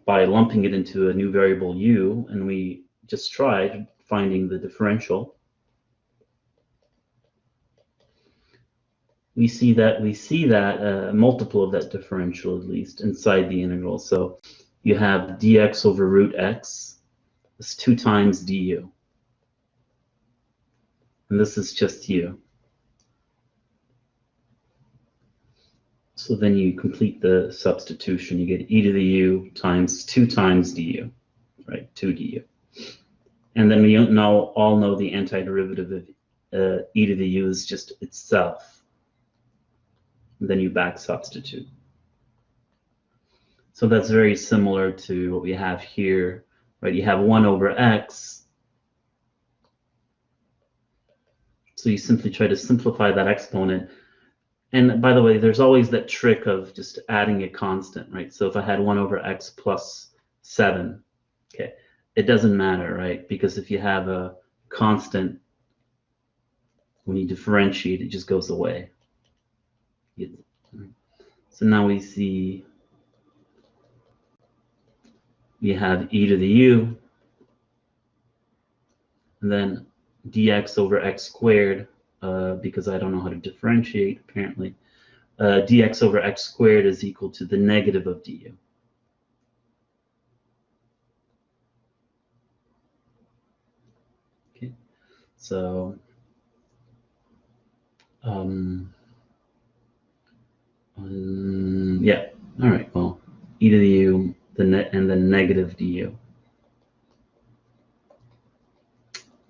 by lumping it into a new variable u, and we just tried finding the differential, we see that a multiple of that differential at least inside the integral. So you have dx over root x is 2 times du, and this is just u. So then you complete the substitution. You get e to the u times 2 times du, right? 2 du. And then we now all know the antiderivative of e to the u is just itself. And then you back substitute. So that's very similar to what we have here, right? You have 1 over x. So you simply try to simplify that exponent. And by the way, there's always that trick of just adding a constant, right? So if I had 1 over x plus 7, okay, it doesn't matter, right? Because if you have a constant, when you differentiate, it just goes away. So now we see we have e to the u, and then dx over x squared, because I don't know how to differentiate, apparently. Dx over x squared is equal to the negative of du. Okay, so yeah, all right, well, e to the u, and then negative du.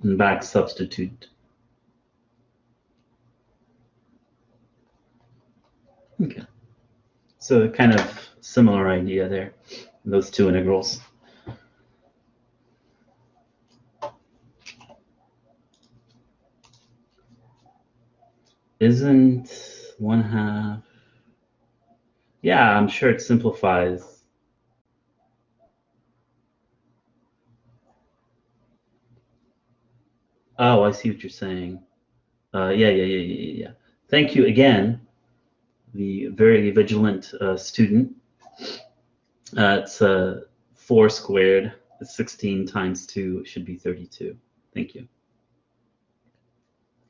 And back substitute. Okay, so kind of similar idea there, those two integrals. Isn't 1/2? Yeah, I'm sure it simplifies. Oh, I see what you're saying. Yeah. Thank you again, the very vigilant student. It's 4 squared. 16 times 2 should be 32. Thank you.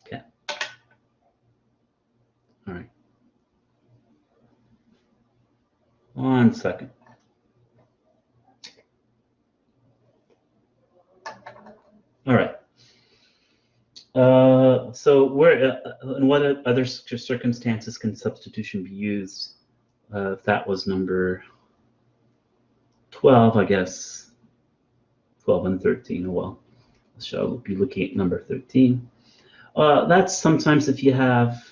Okay. All right. 1 second. All right. So where, in what other circumstances can substitution be used? If that was number 12, I guess. 12 and 13, oh well. So I'll be looking at number 13. That's sometimes if you have,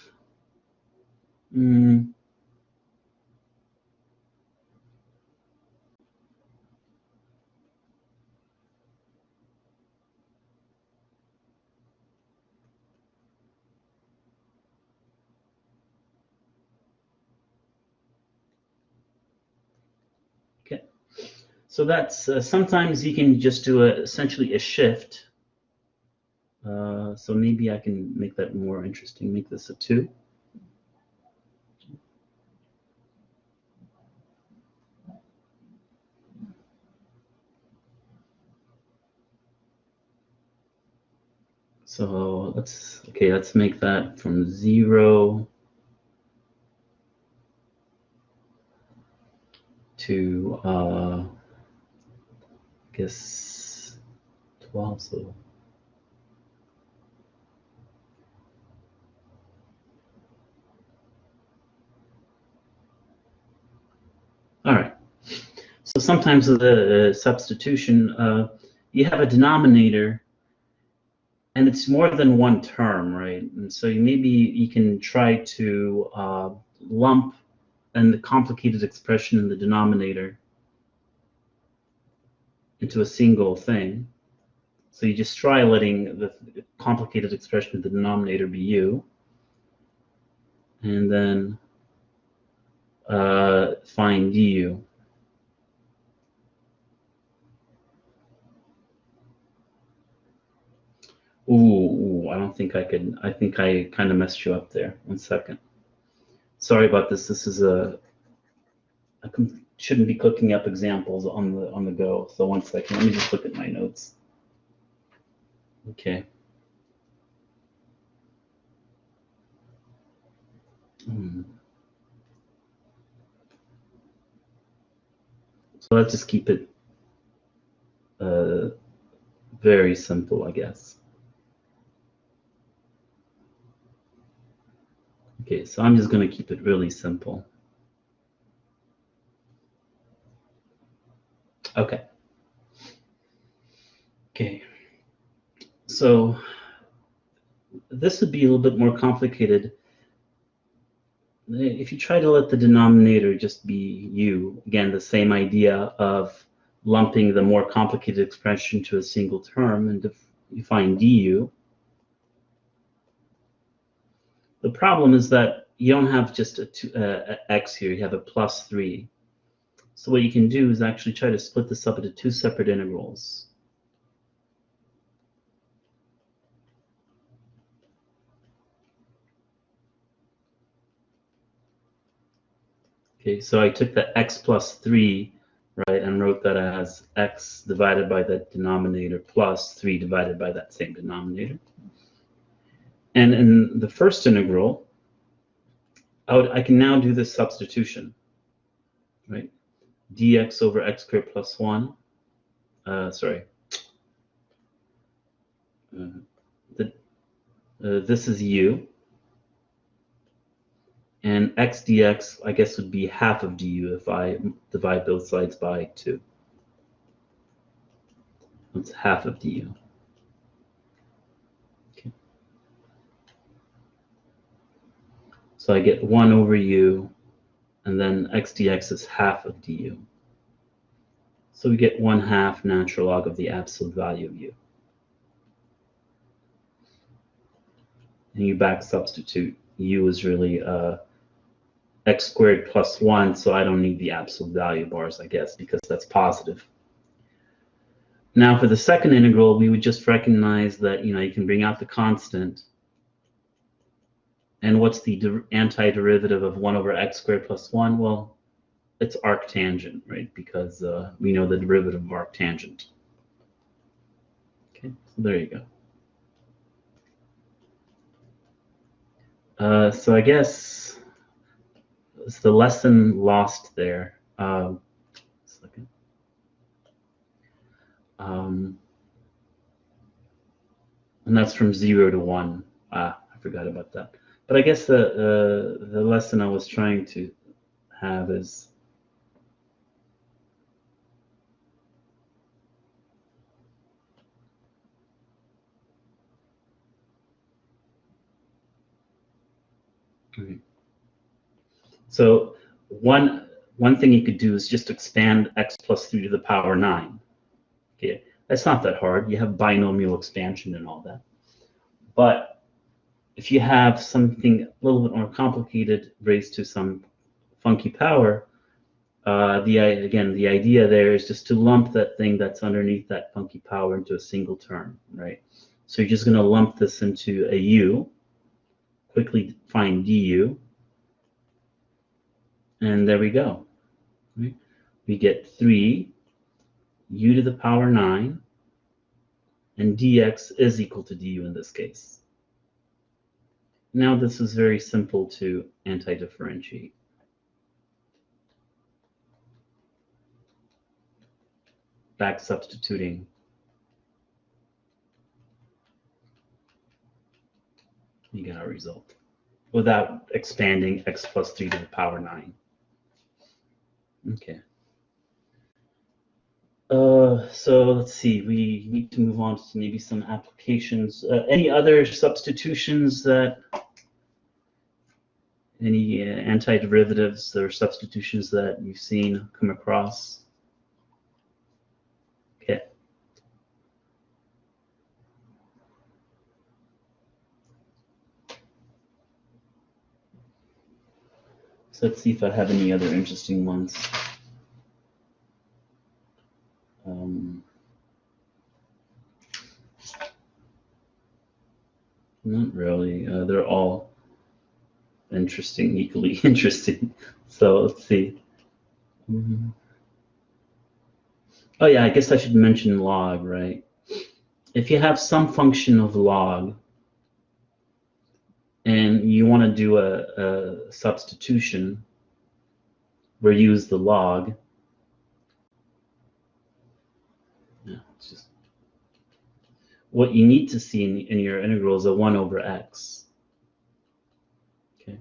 okay. So that's, sometimes you can just do essentially a shift. So maybe I can make that more interesting, make this a 2. So let's make that from 0 to I guess 12. So all right. So sometimes with the substitution, you have a denominator, and it's more than one term, right? And so maybe you can try to lump and the complicated expression in the denominator into a single thing. So you just try letting the complicated expression in the denominator be u, and then find du. Ooh, I don't think I could. I think I kind of messed you up there. 1 second. Sorry about this. This is I shouldn't be cooking up examples on the go. So 1 second. Let me just look at my notes. Okay. So let's just keep it very simple, I guess. Okay, so I'm just going to keep it really simple. Okay. Okay. So this would be a little bit more complicated. If you try to let the denominator just be u, again, the same idea of lumping the more complicated expression to a single term, and you find du. The problem is that you don't have just a x here, you have a plus 3. So what you can do is actually try to split this up into 2 separate integrals. Okay, so I took the x plus 3, right, and wrote that as x divided by that denominator plus 3 divided by that same denominator. And in the first integral, I can now do this substitution, right? Dx over x squared plus 1. This is u. And x dx, I guess, would be half of du if I divide both sides by 2. It's half of du. Okay. So I get 1 over u, and then x dx is half of du. So we get 1/2 natural log of the absolute value of u. And you back substitute. U is really x squared plus 1, so I don't need the absolute value bars, I guess, because that's positive. Now for the second integral, we would just recognize that you can bring out the constant. And what's the antiderivative of 1 over x squared plus 1? Well, it's arctangent, right? Because we know the derivative of arctangent. Okay, so there you go. So I guess it's the lesson lost there. And that's from 0 to 1. I forgot about that. But I guess the lesson I was trying to have is so one thing you could do is just expand x plus 3 to the power 9. Okay, that's not that hard. You have binomial expansion and all that. But if you have something a little bit more complicated raised to some funky power, the idea there is just to lump that thing that's underneath that funky power into a single term, right? So you're just going to lump this into a u, quickly find du, and there we go. Right? We get 3 u to the power 9, and dx is equal to du in this case. Now this is very simple to anti-differentiate. Back substituting. You get our result without expanding x plus 3 to the power 9. Okay. So let's see, we need to move on to maybe some applications. Any other substitutions that, any antiderivatives or substitutions that you've seen come across? Okay. So let's see if I have any other interesting ones. Not really. They're all interesting, equally interesting. So let's see. Oh yeah, I guess I should mention log, right? If you have some function of log and you want to do a substitution where you use the log, it's just what you need to see in your integral is a 1 over x. Okay.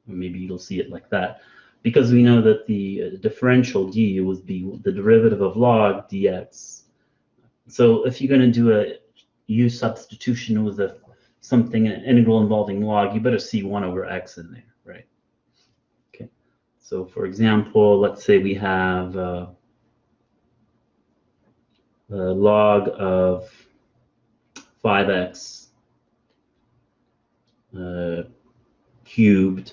Or maybe you'll see it like that, because we know that the differential du would be the derivative of log dx. So if you're going to do a U-Substitution with an integral involving log, you better see 1 over x in there, right? Okay. So for example, let's say we have log of 5x cubed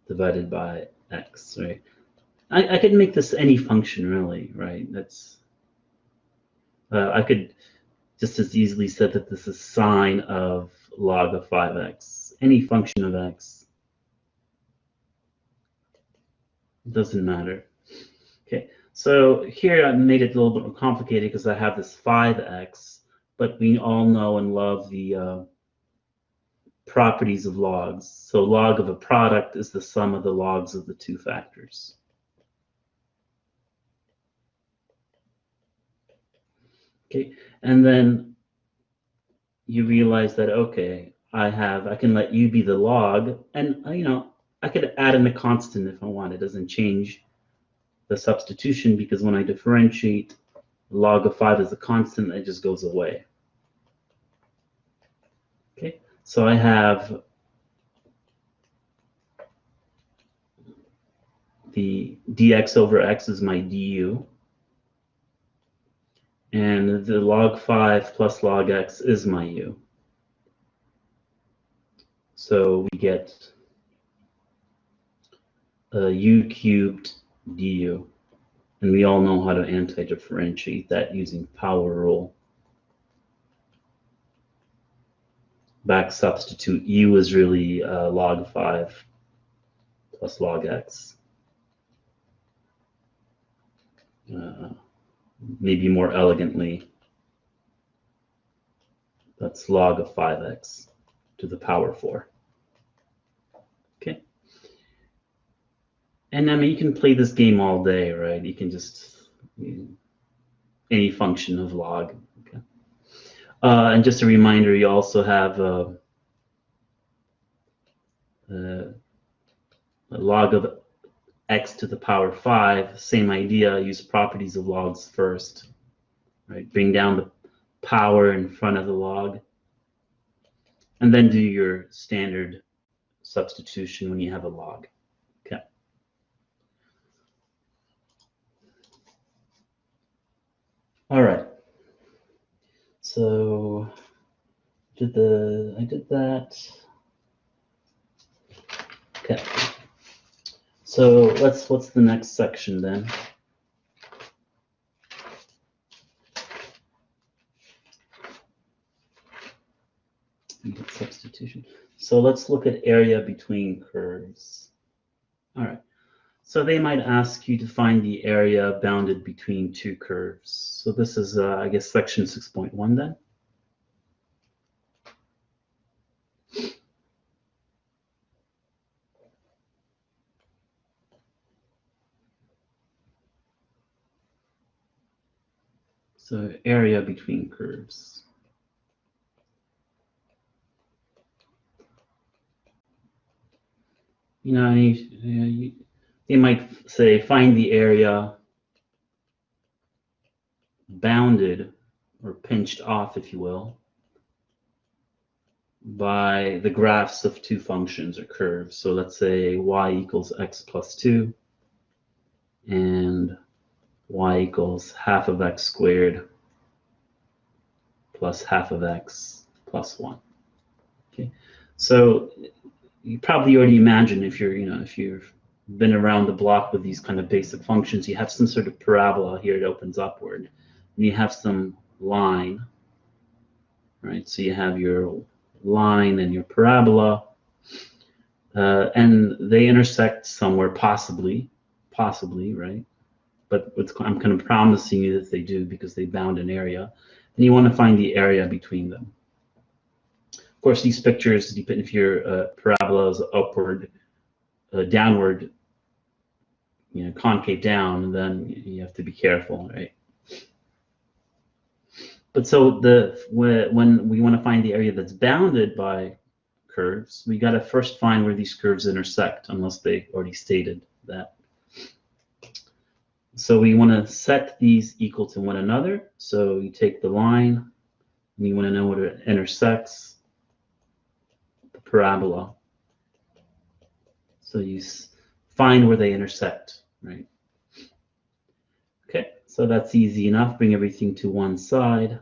divided by x, right? I could make this any function, really, right? That's I could just as easily say that this is sine of log of 5x, any function of x. It doesn't matter. Okay, so here I made it a little bit more complicated because I have this 5x, but we all know and love the properties of logs. So log of a product is the sum of the logs of the two factors. Okay, and then you realize that, okay, I can let u be the log, and I could add in a constant if I want. It doesn't change the substitution, because when I differentiate, log of 5 is a constant, it just goes away. Okay, so I have the dx over x is my du, and the log 5 plus log x is my u. So we get u cubed du, and we all know how to anti-differentiate that using power rule. Back substitute, u is really log 5 plus log x. Maybe more elegantly, that's log of 5x to the power 4. Okay. And I mean, you can play this game all day, right? You can just, any function of log. Okay. And just a reminder, you also have a log of x to the power 5, same idea, use properties of logs first, right? Bring down the power in front of the log, and then do your standard substitution when you have a log. Okay. All right. So I did that. Okay. So what's the next section then? Substitution. So let's look at area between curves. All right. So they might ask you to find the area bounded between two curves. So this is, I guess, section 6.1 then. So area between curves. You know, they might say find the area bounded or pinched off, if you will, by the graphs of two functions or curves. So let's say y equals x plus 2 and y equals half of x squared plus half of x plus 1. Okay, so you probably already imagine if you've been around the block with these kind of basic functions, you have some sort of parabola here that opens upward, and you have some line, right? So you have your line and your parabola, and they intersect somewhere, possibly, right? But I'm kind of promising you that they do because they bound an area, and you want to find the area between them. Of course, these pictures depend if your parabola is upward, downward, concave down, then you have to be careful, right? But so when we want to find the area that's bounded by curves, we got to first find where these curves intersect, unless they already stated that. So we want to set these equal to one another. So you take the line, and you want to know where it intersects the parabola. So you find where they intersect, right? Okay, so that's easy enough. Bring everything to one side.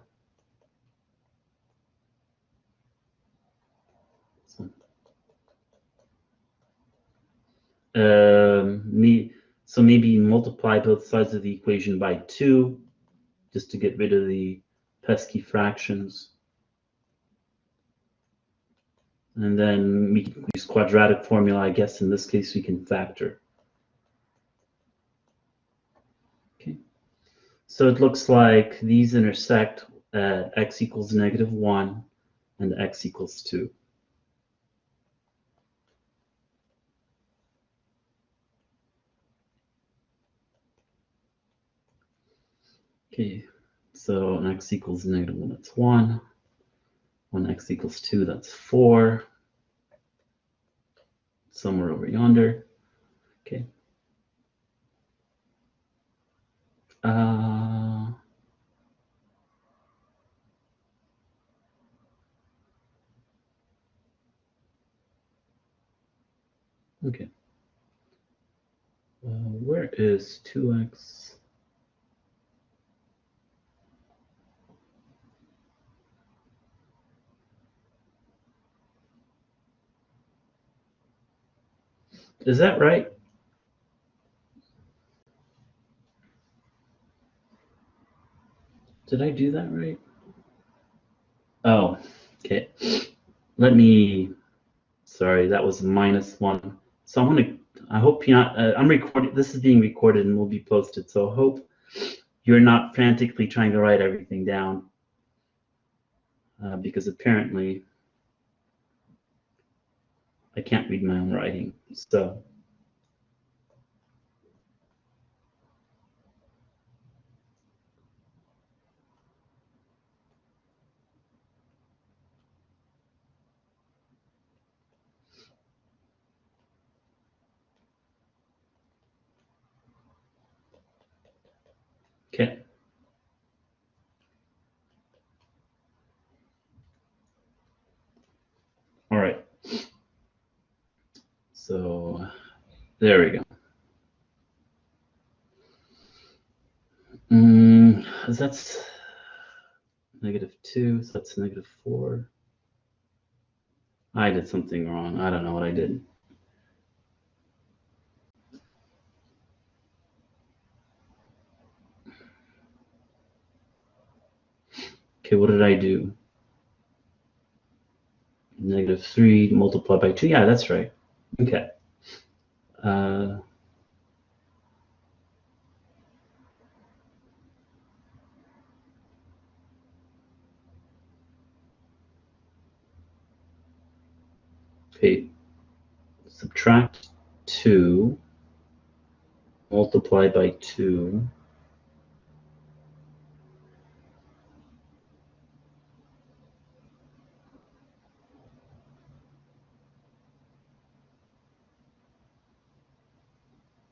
So maybe multiply both sides of the equation by 2, just to get rid of the pesky fractions. And then we can use quadratic formula. I guess in this case we can factor. Okay. So it looks like these intersect at x equals -1 and x equals 2. Okay, so when x equals -1, that's 1. When x equals 2, that's 4. Somewhere over yonder. Okay. Okay. Where is 2x? Is that right? Did I do that right? Oh, okay. Sorry, that was -1. So I hope you're not, I'm recording, this is being recorded and will be posted, so I hope you're not frantically trying to write everything down, because apparently I can't read my own writing, so. Okay. All right. So there we go. That's -2, so that's -4. I did something wrong. I don't know what I did. Okay, what did I do? -3 multiplied by 2. Yeah, that's right. Okay. Okay, subtract 2, multiply by 2.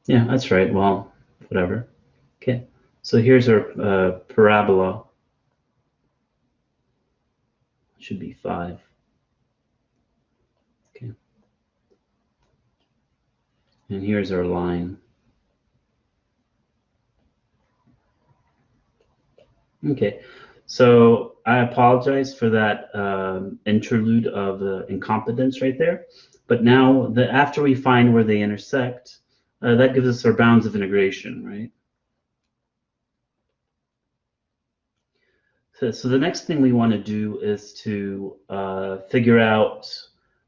Yeah, that's right. Well, whatever. Okay, so here's our parabola. It should be 5. Okay, and here's our line. Okay, so I apologize for that interlude of incompetence right there. But now, after we find where they intersect, that gives us our bounds of integration, right? So the next thing we want to do is to figure out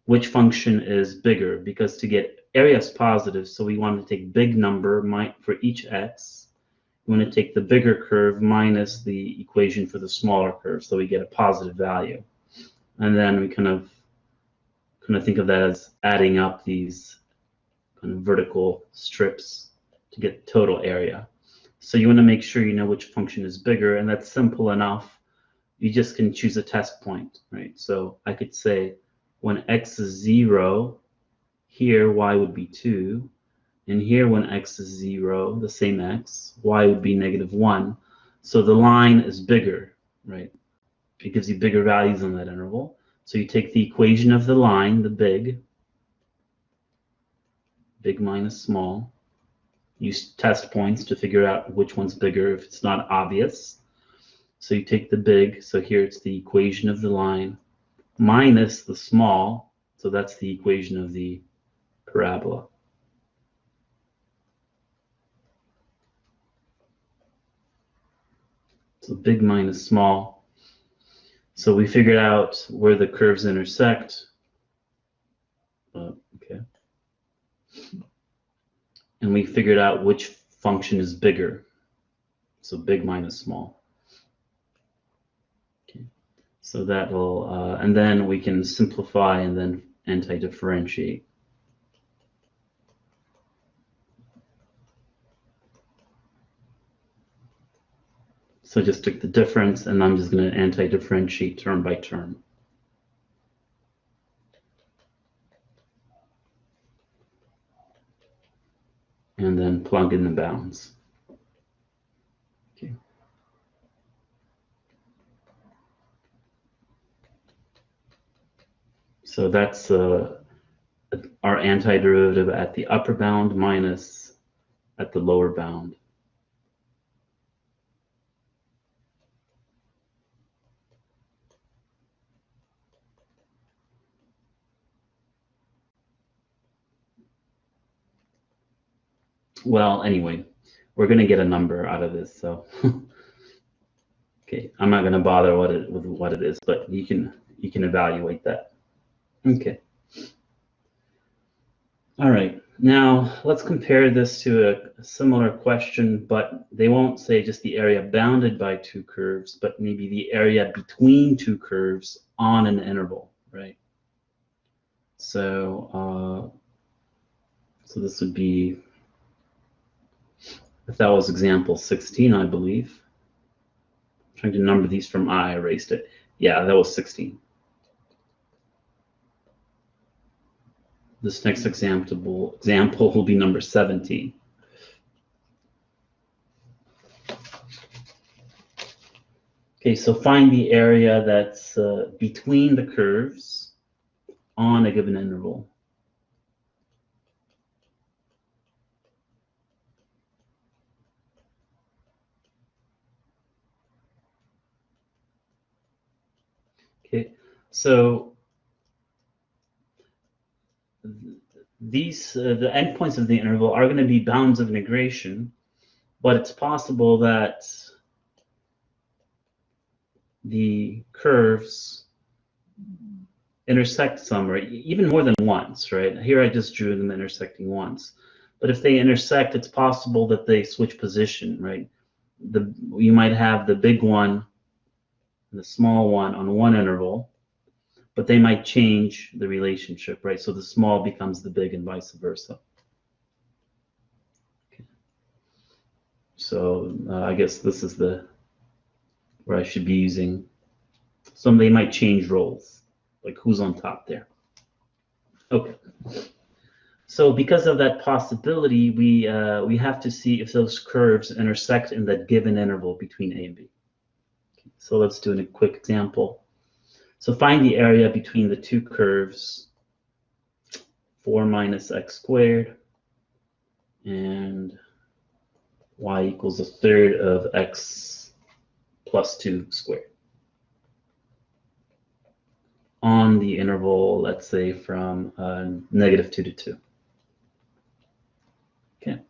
which function is bigger, because to get area is positive, so we want to take big number for each x. We want to take the bigger curve minus the equation for the smaller curve, so we get a positive value. And then we kind of think of that as adding up these kind of vertical strips to get total area. So you want to make sure you know which function is bigger, and that's simple enough. You just can choose a test point, right? So I could say when x is 0, here y would be 2, and here when x is 0, the same x, y would be -1. So the line is bigger, right? It gives you bigger values on that interval. So you take the equation of the line, the big minus small, use test points to figure out which one's bigger if it's not obvious. So you take the big, so here it's the equation of the line, minus the small, so that's the equation of the parabola. So big minus small. So we figured out where the curves intersect. Okay. And we figured out which function is bigger. So big minus small. Okay. So that will, and then we can simplify and then anti-differentiate. So I just took the difference, and I'm just going to anti-differentiate term by term. And then plug in the bounds. Okay. So that's our antiderivative at the upper bound minus at the lower bound. Well, anyway, we're going to get a number out of this, so okay, I'm not going to bother with what it is, but you can evaluate that. Okay. All right. Now let's compare this to a similar question, but they won't say just the area bounded by two curves, but maybe the area between two curves on an interval, right? So so this would be, if that was example 16, I believe. I'm trying to number these from I erased it. Yeah, that was 16. This next example will be number 17. Okay, so find the area that's between the curves on a given interval. Okay, so these the endpoints of the interval are going to be bounds of integration, but it's possible that the curves intersect somewhere, even more than once, right? Here I just drew them intersecting once. But if they intersect, it's possible that they switch position, right? You might have the big one and the small one on one interval, but they might change the relationship, right? So the small becomes the big and vice versa. Okay. So I guess this is where I should be using. Some they might change roles, like who's on top there. Okay. So because of that possibility, we have to see if those curves intersect in that given interval between A and B. Okay. So let's do a quick example. So find the area between the two curves, 4 minus x squared and y equals a third of x plus 2 squared. On the interval, let's say from -2 to 2. Okay.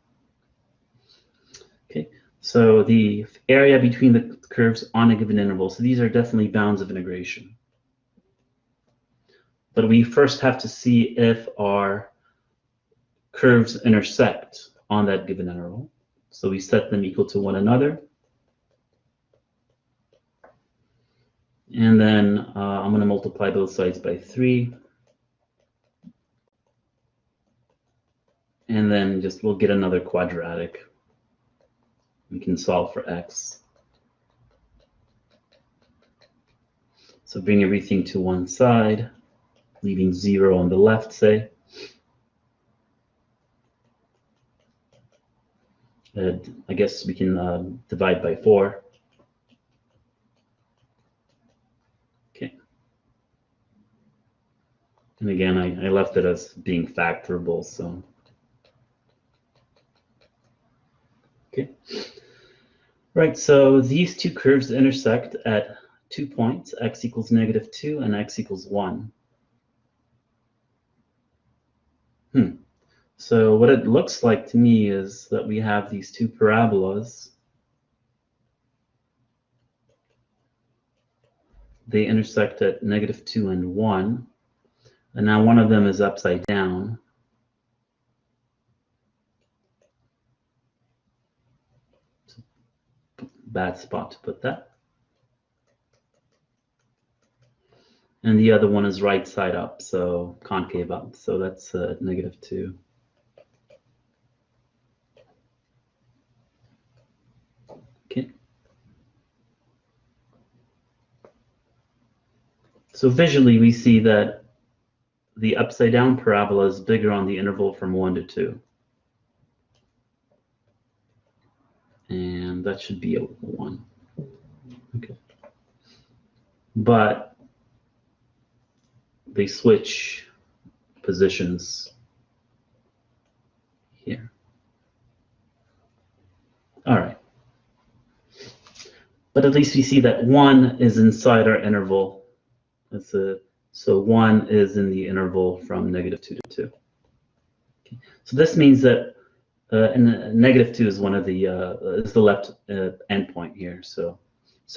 Okay. So the area between the curves on a given interval. So these are definitely bounds of integration. But we first have to see if our curves intersect on that given interval. So we set them equal to one another. And then I'm going to multiply both sides by 3. And then we'll get another quadratic. We can solve for x. So bring everything to one side, leaving 0 on the left, say. I guess we can divide by 4. Okay. And again, I left it as being factorable, so. Okay. Right, so these two curves intersect at 2 points, x equals -2 and x equals 1. So what it looks like to me is that we have these two parabolas. They intersect at -2 and 1. And now one of them is upside down. Bad spot to put that. And the other one is right side up, so concave up. So that's -2. Okay. So visually, we see that the upside down parabola is bigger on the interval from 1 to 2. And that should be a 1. Okay. But they switch positions here. All right. But at least we see that 1 is inside our interval. So 1 is in the interval from -2 to 2. Okay. So this means that and -2 is one of the is the left endpoint here. So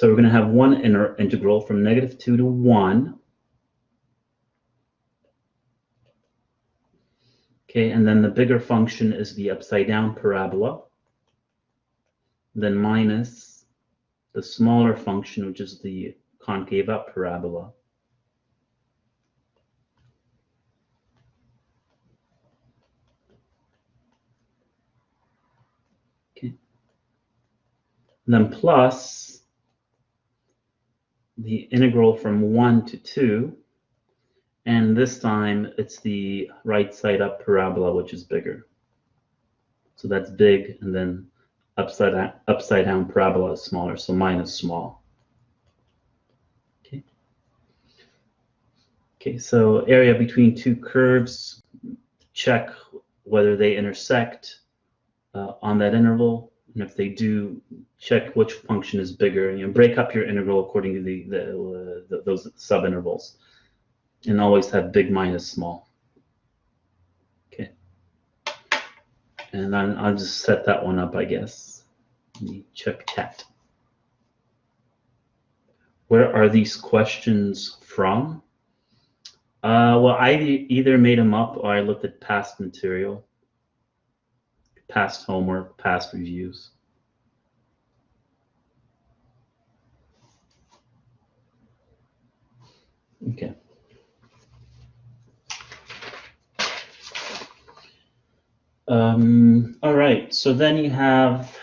we're going to have one integral from -2 to 1. Okay, and then the bigger function is the upside down parabola. Then minus the smaller function, which is the concave up parabola. Okay. Then plus the integral from 1 to 2. And this time it's the right side up parabola, which is bigger. So that's big, and then upside down parabola is smaller, so minus small. Okay. Okay, so area between two curves, check whether they intersect on that interval, and if they do, check which function is bigger. You know, break up your integral according to those subintervals, and always have big minus small. Okay, and I'll just set that one up, I guess. Let me check cat. Where are these questions from? Well, I either made them up or I looked at past material, past homework, past reviews. Okay. All right, so then you have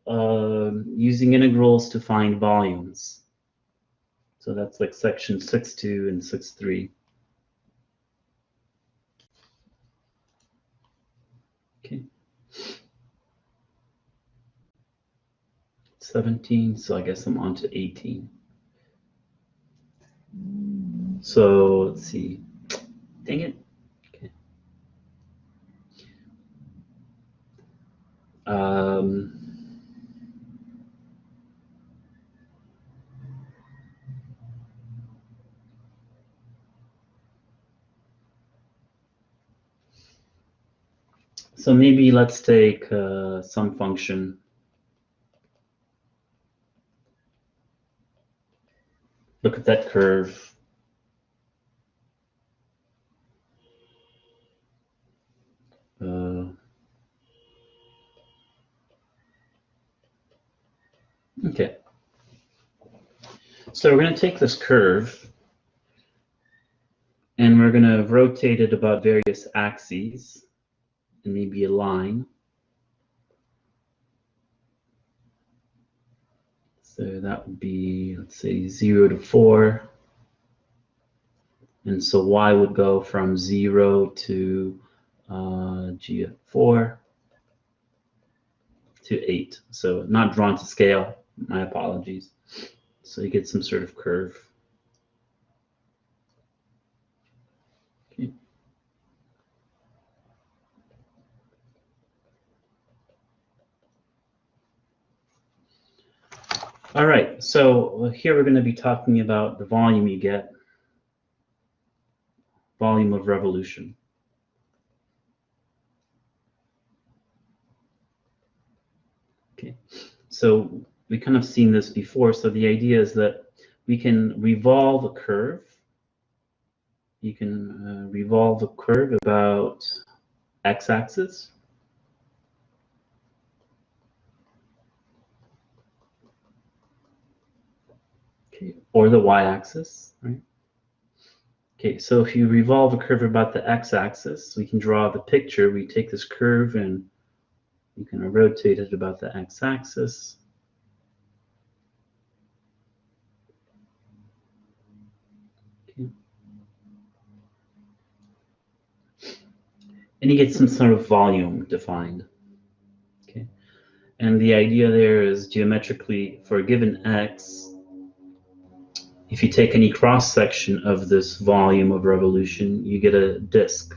using integrals to find volumes. So that's like section 6.2 and 6.3. Okay. 17, so I guess I'm on to 18. So let's see. Dang it. Okay. So maybe let's take some function. Look at that curve. Okay. So we're going to take this curve and we're going to rotate it about various axes and maybe a line. So that would be, let's say, 0 to 4. And so y would go from 0 to g of 4 to 8. So not drawn to scale. My apologies. So you get some sort of curve. Okay. All right, so here we're going to be talking about the volume you get, volume of revolution. Okay, so we kind of seen this before. So the idea is that we can revolve a curve. You can revolve a curve about x-axis. Okay, or the y-axis, right? Okay, so if you revolve a curve about the x-axis, we can draw the picture. We take this curve and you can rotate it about the x-axis. Okay. And you get some sort of volume defined. Okay. And the idea there is geometrically, for a given x, if you take any cross-section of this volume of revolution, you get a disk.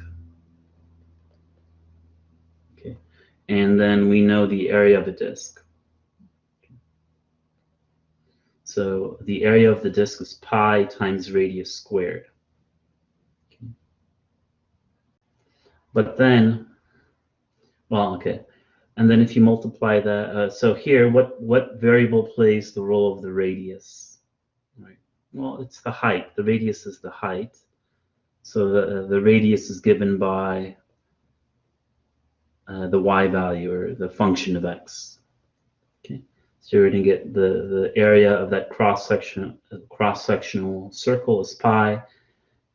Okay. And then we know the area of a disk. So the area of the disk is pi times radius squared. Okay. But then, well, okay. And then if you multiply that, so here, what variable plays the role of the radius? Right. Well, it's the height. The radius is the height. So the radius is given by the y value, or the function of x. Okay. So you're going to get the area of that cross-sectional circle is pi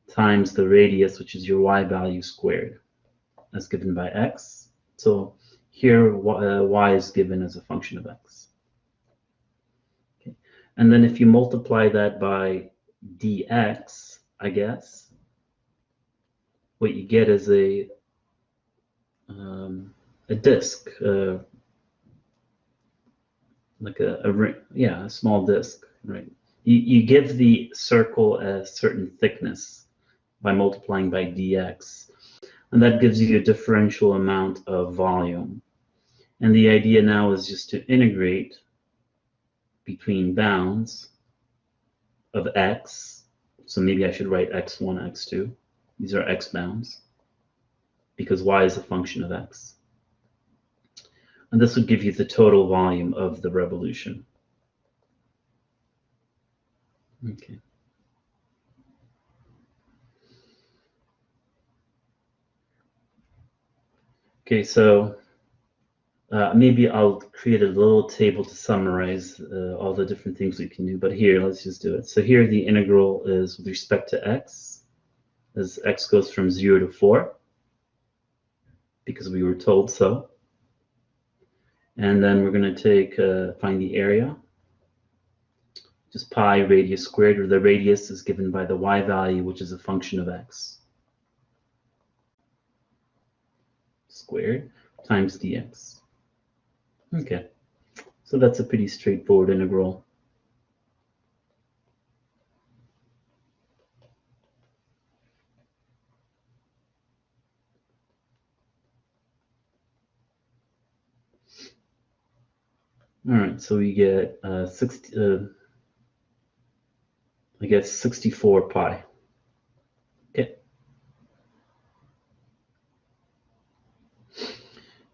times the radius, which is your y value squared. That's given by x. So here y is given as a function of x. Okay. And then if you multiply that by dx, I guess, what you get is a disk, like a small disk, right? You give the circle a certain thickness by multiplying by dx, and that gives you a differential amount of volume. And the idea now is just to integrate between bounds of x. So maybe I should write x1, x2. These are x bounds, because y is a function of x. And this would give you the total volume of the revolution. Okay. Okay, so maybe I'll create a little table to summarize all the different things we can do, but here, let's just do it. So here the integral is with respect to x, as x goes from 0 to 4. because we were told so. And then we're going to take find the area. Just pi radius squared, where the radius is given by the y value, which is a function of x squared times dx. Okay, so that's a pretty straightforward integral. All right, so we get 64 pi. Okay.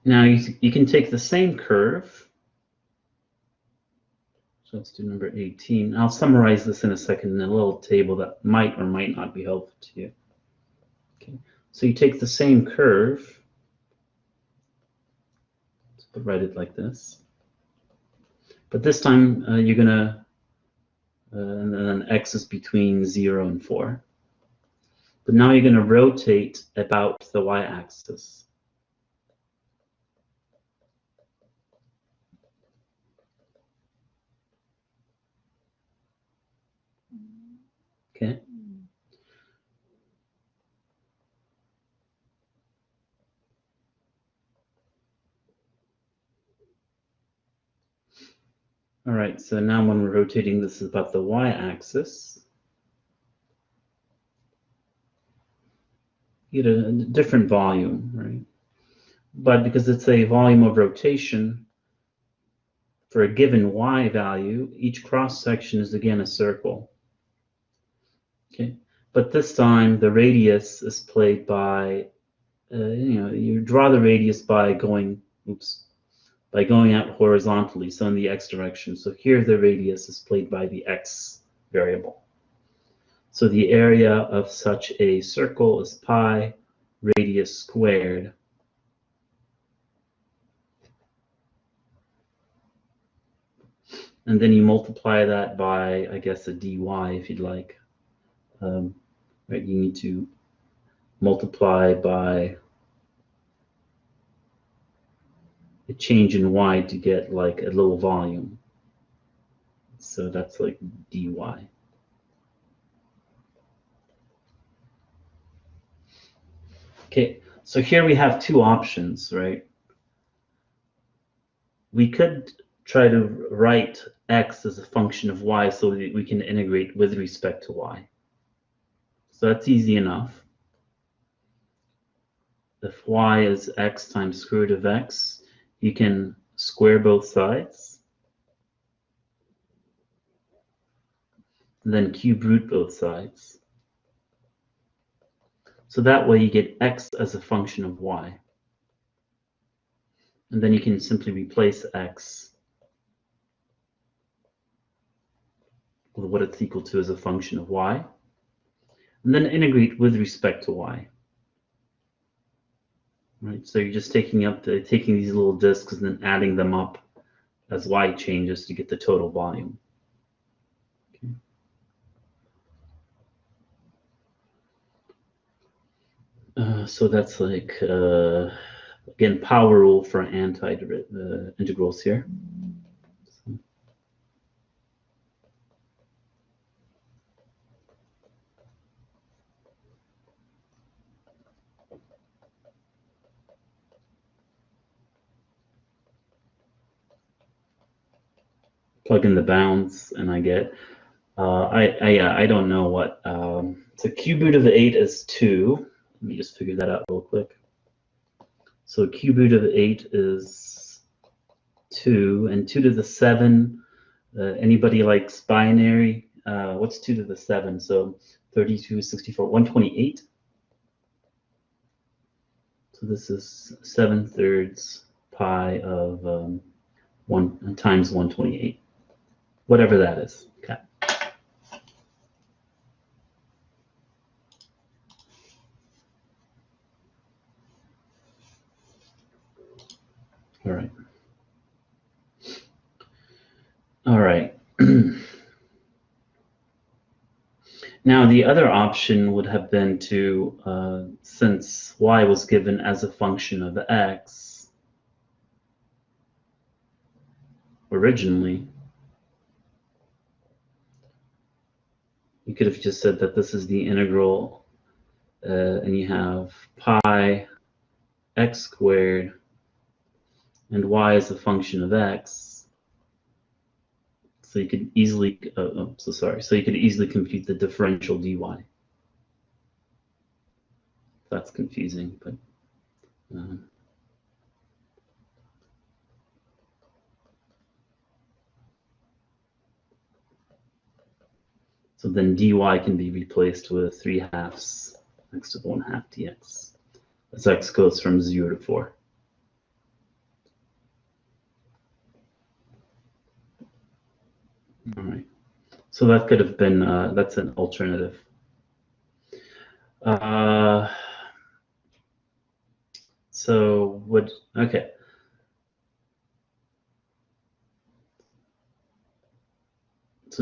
Now you can take the same curve. So let's do number 18. I'll summarize this in a second in a little table that might or might not be helpful to you. Okay. So you take the same curve. Let's write it like this. But this time you're going to, and then x is between 0 and 4. But now you're going to rotate about the y-axis. Okay. All right, so now when we're rotating, this is about the y-axis. You get a different volume, right? But because it's a volume of rotation, for a given y value, each cross-section is again a circle. Okay, but this time the radius is played by, you draw the radius by going, out horizontally, so in the x direction. So here the radius is played by the x variable. So the area of such a circle is pi radius squared. And then you multiply that by, I guess, a dy if you'd like. Right, you need to multiply by a change in y to get like a little volume. So that's like dy. Okay, so here we have two options, right? We could try to write x as a function of y so that we can integrate with respect to y. So that's easy enough. If y is x times square root of x, you can square both sides, and then cube root both sides. So that way you get x as a function of y. And then you can simply replace x with what it's equal to as a function of y, and then integrate with respect to y. Right, so you're just taking these little disks and then adding them up as y changes to get the total volume. Okay. So that's like again power rule for integrals here. Plug in the bounds, and I get I don't know what. So cube root of 8 is 2. Let me just figure that out real quick. So cube root of 8 is 2, and 2 to the 7. Anybody likes binary? What's 2 to the 7? So 32, 64, 128. So this is 7/3 pi of 1 times 128. Whatever that is. Okay. All right. All right. Now, the other option would have been to, since y was given as a function of x originally, you could have just said that this is the integral, and you have pi x squared, and y is a function of x. So you could easily, so you could easily compute the differential dy. That's confusing, but so then dy can be replaced with 3/2 x to the 1/2 dx as x goes from 0 to 4. All right. So that could have been, that's an alternative. Okay. So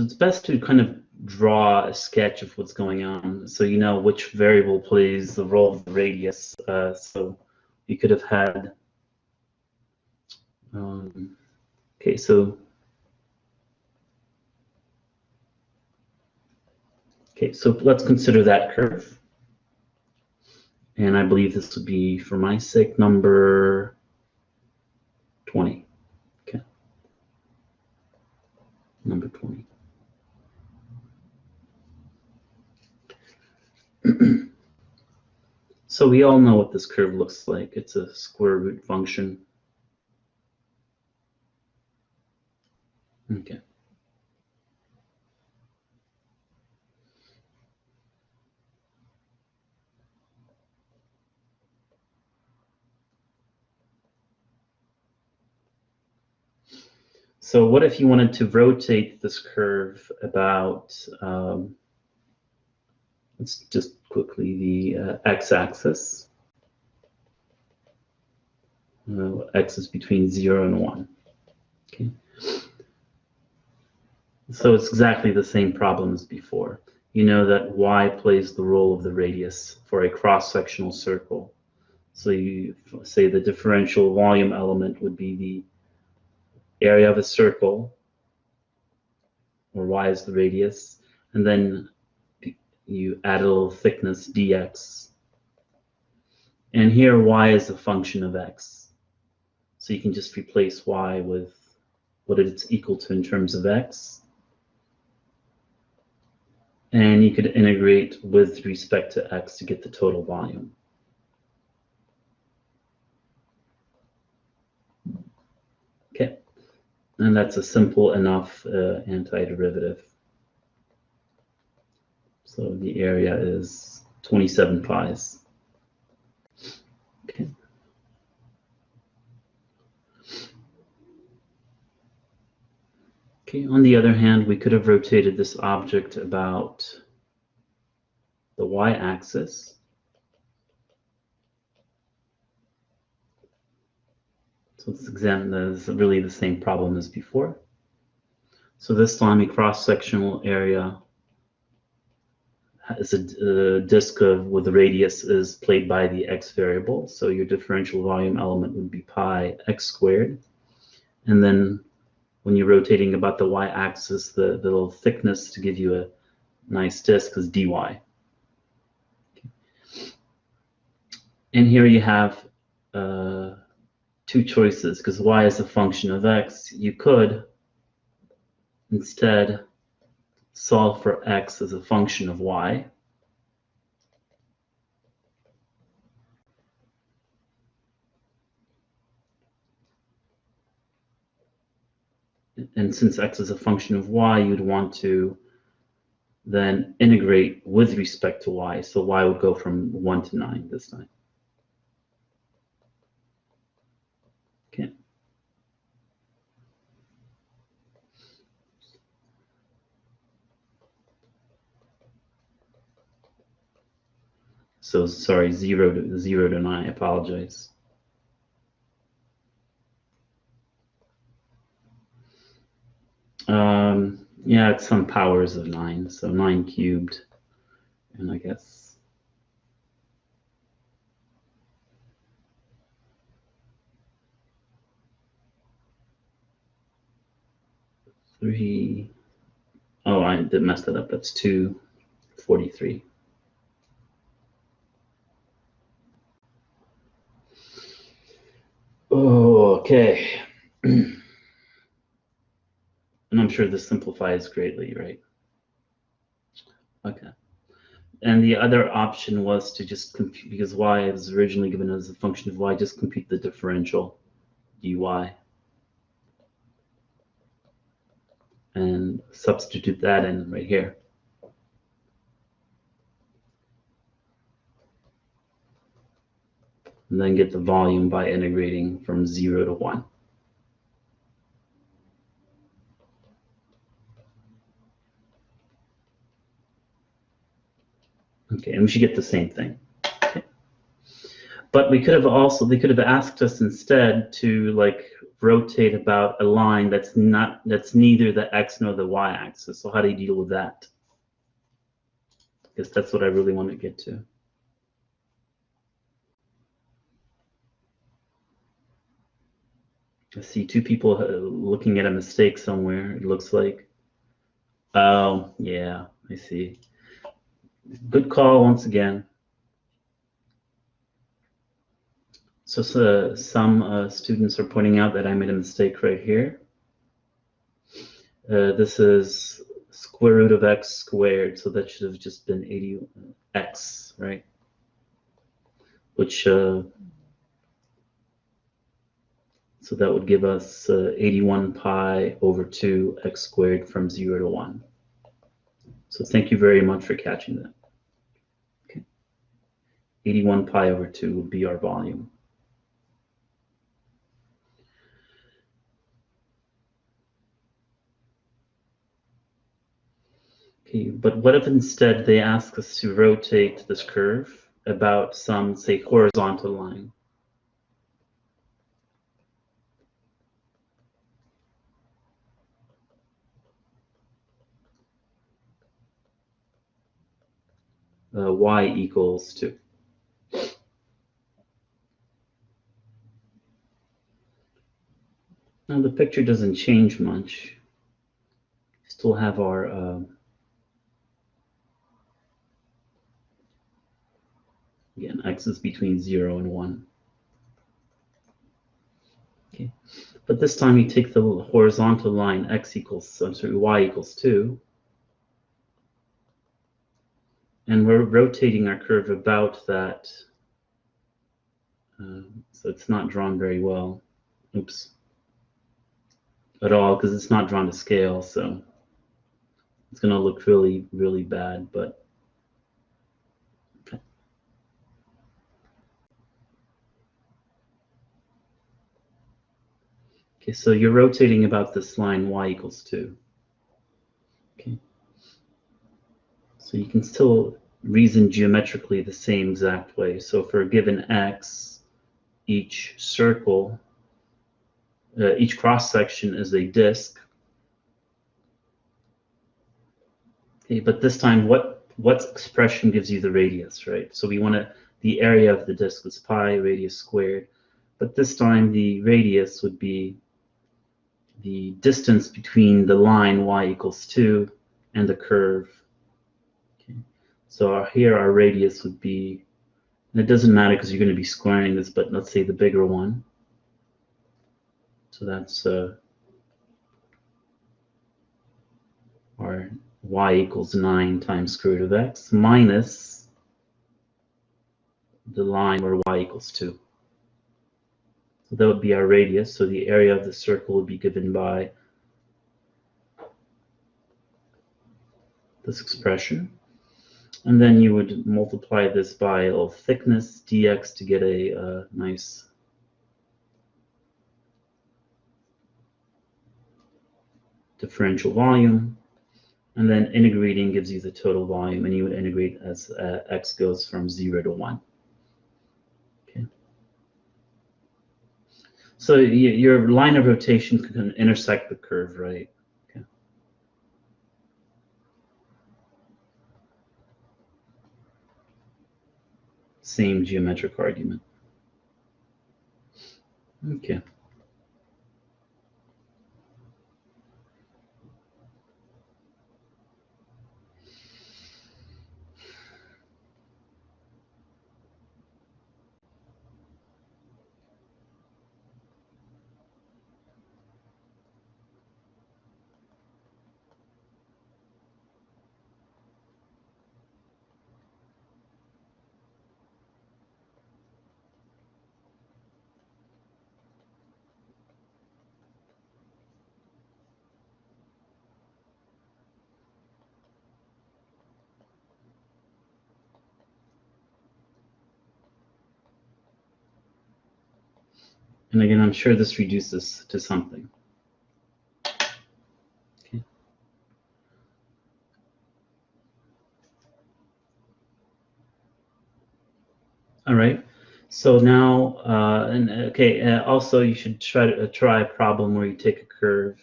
it's best to kind of draw a sketch of what's going on so you know which variable plays the role of the radius. So you could have had, okay, so let's consider that curve. And I believe this would be, for my sake, number 20. Okay. Number 20. So we all know what this curve looks like. It's a square root function. Okay. So what if you wanted to rotate this curve about, let's just quickly, the x-axis. X is between 0 and 1. Okay. So it's exactly the same problem as before. You know that y plays the role of the radius for a cross-sectional circle. So you say the differential volume element would be the area of a circle, or y is the radius, and then you add a little thickness dx. And here y is a function of x. So you can just replace y with what it's equal to in terms of x. And you could integrate with respect to x to get the total volume. Okay, and that's a simple enough antiderivative. So the area is 27 pi's. Okay. Okay, on the other hand, we could have rotated this object about the y-axis. So let's examine this, really the same problem as before. So this time a cross-sectional area is a disk with the radius is played by the x variable. So your differential volume element would be pi x squared. And then when you're rotating about the y-axis, the little thickness to give you a nice disk is dy. Okay. And here you have two choices, because y is a function of x. You could instead solve for x as a function of y. And since x is a function of y, you'd want to then integrate with respect to y. So y would go from 1 to 9 this time. Okay. So sorry, 0 to 9, I apologize. Yeah, it's some powers of 9, so 9 cubed. And I guess 3. Oh, I did mess that up. That's 243. Oh, okay. And I'm sure this simplifies greatly, right? Okay. And the other option was to just compute, because y was originally given as a function of y, just compute the differential dy and substitute that in right here. And then get the volume by integrating from 0 to 1. Okay, and we should get the same thing. Okay. But we could have also, they could have asked us instead to like rotate about a line that's neither the x nor the y axis. So how do you deal with that? Because that's what I really want to get to. I see two people looking at a mistake somewhere, it looks like. Oh, yeah, I see. Good call once again. So some students are pointing out that I made a mistake right here. This is square root of x squared, so that should have just been 80x, right? Which, so that would give us 81 pi over 2 x squared from 0 to 1. So thank you very much for catching that. Okay. 81 pi over 2 will be our volume. Okay, but what if instead they ask us to rotate this curve about some, say, horizontal line? Y equals 2. Now the picture doesn't change much. Still have our again, x is between 0 and 1. Okay, but this time you take the horizontal line y equals 2, and we're rotating our curve about that. So it's not drawn very well. Oops. At all, because it's not drawn to scale, so it's going to look really, really bad, but okay. Okay, so you're rotating about this line y equals 2. Okay. So you can still reason geometrically the same exact way. So for a given x, each circle, each cross-section is a disk. Okay, but this time, what expression gives you the radius, right? So we want the area of the disk was pi radius squared, but this time the radius would be the distance between the line y equals 2 and the curve. Okay. So here our radius would be, and it doesn't matter because you're going to be squaring this, but let's say the bigger one. So that's our y equals 9 times square root of x minus the line where y equals 2. So that would be our radius. So the area of the circle would be given by this expression. And then you would multiply this by a little thickness dx to get a nice differential volume. And then integrating gives you the total volume, and you would integrate as x goes from 0 to 1. Okay. So your line of rotation can intersect the curve, right? Okay. same geometric argument. Okay. And again, I'm sure this reduces to something. Okay. All right. So now, also you should try a problem where you take a curve,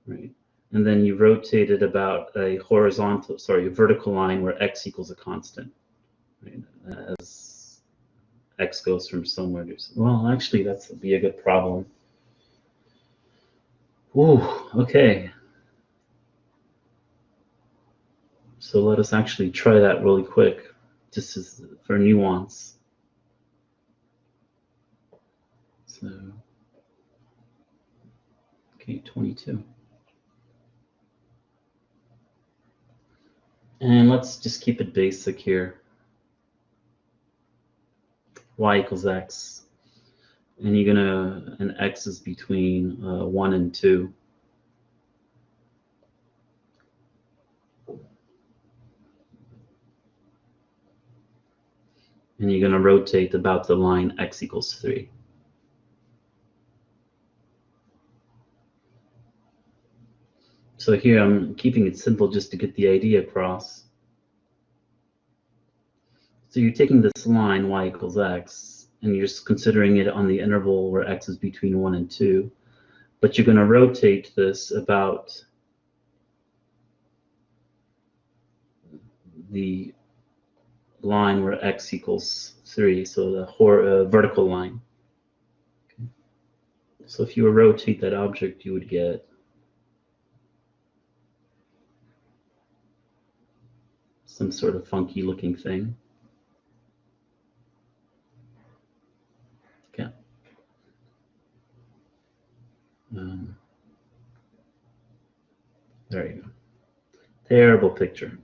right, and then you rotate it about a vertical line where x equals a constant, right? As x goes from somewhere to, well, actually, that's be a good problem. Ooh, okay. So let us actually try that really quick, just as for nuance. So, okay, 22. And let's just keep it basic here. Y equals x. And and x is between 1 and 2. And you're going to rotate about the line x equals 3. So here I'm keeping it simple just to get the idea across. So you're taking this line, y equals x, and you're just considering it on the interval where x is between 1 and 2. But you're going to rotate this about the line where x equals 3, so the vertical line. Okay. So if you were to rotate that object, you would get some sort of funky looking thing. Okay. There you go. Terrible picture.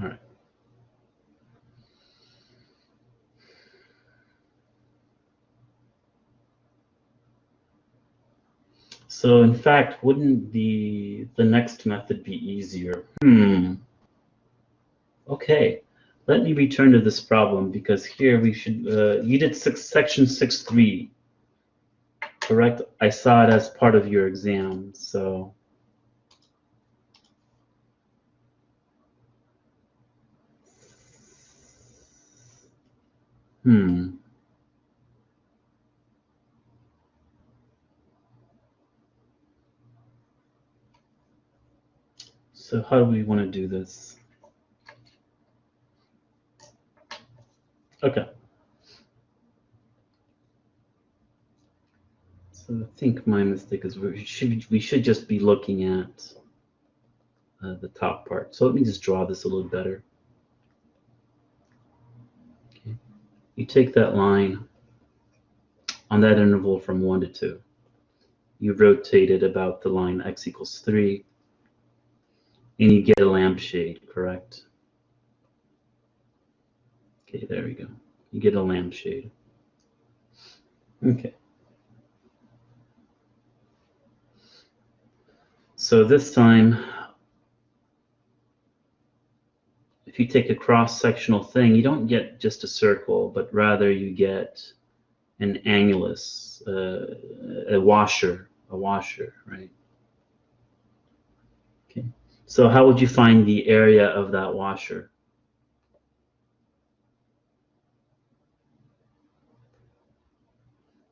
All right. So in fact, wouldn't the next method be easier? Okay, let me return to this problem because here we should, you did section 6.3, correct? I saw it as part of your exam, so. So how do we want to do this? Okay. So I think my mistake is we should just be looking at the top part. So let me just draw this a little better. Okay. You take that line on that interval from 1 to 2. You rotate it about the line x equals 3, and you get a lampshade, correct? Okay, there we go. You get a lampshade. Okay. So this time, if you take a cross-sectional thing, you don't get just a circle, but rather you get an annulus, a washer, right? Okay. So how would you find the area of that washer?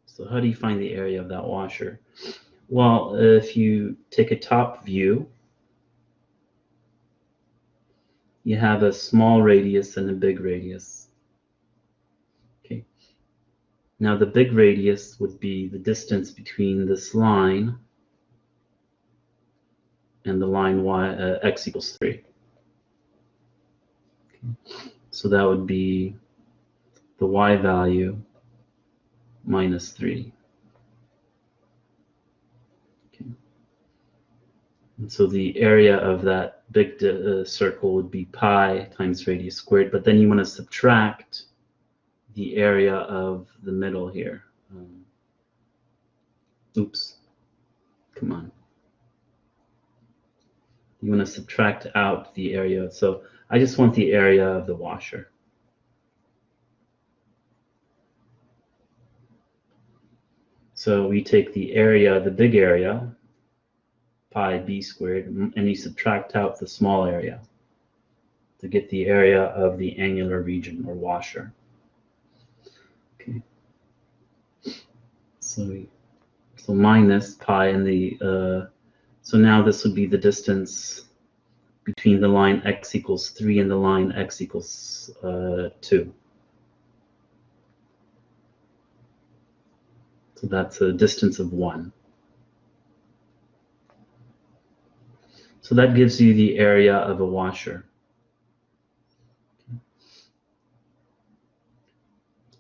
So how do you find the area of that washer? Well, if you take a top view, you have a small radius and a big radius. Okay. Now the big radius would be the distance between this line and the line x equals 3. Okay. So that would be the y value minus 3. Okay. And so the area of that big circle would be pi times radius squared, but then you want to subtract the area of the middle here. Oops, come on. You want to subtract out the area. So I just want the area of the washer. So we take the area, the big area, pi b squared, and you subtract out the small area to get the area of the angular region or washer. Okay. So minus pi and the so now this would be the distance between the line x equals 3 and the line x equals 2. So that's a distance of 1. So that gives you the area of a washer.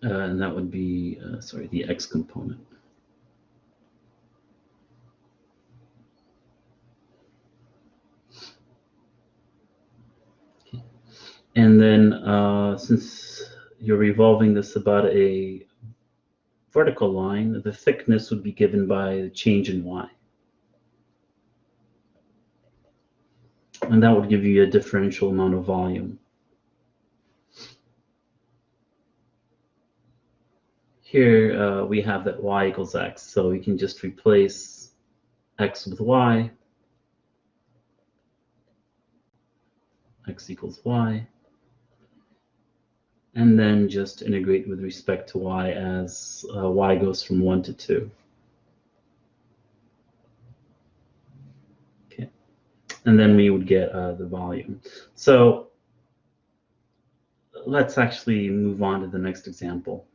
And that would be, sorry, the x component. Okay. And then since you're revolving this about a vertical line, the thickness would be given by the change in y. And that would give you a differential amount of volume. Here we have that y equals x, so we can just replace x with y, x equals y, and then just integrate with respect to y as y goes from 1 to 2. Okay, and then we would get the volume. So let's actually move on to the next example.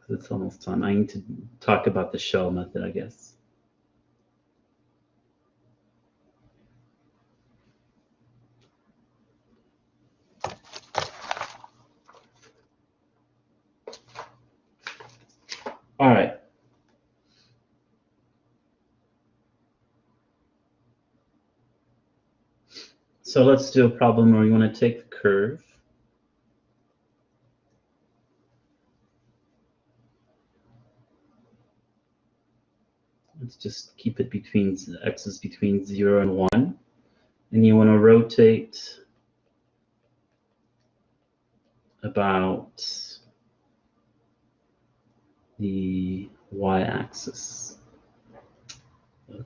It's almost time. I need to talk about the shell method, I guess. All right. So let's do a problem where we want to take the curve. Let's just keep it between, x is between 0 and 1. And you want to rotate about the y-axis.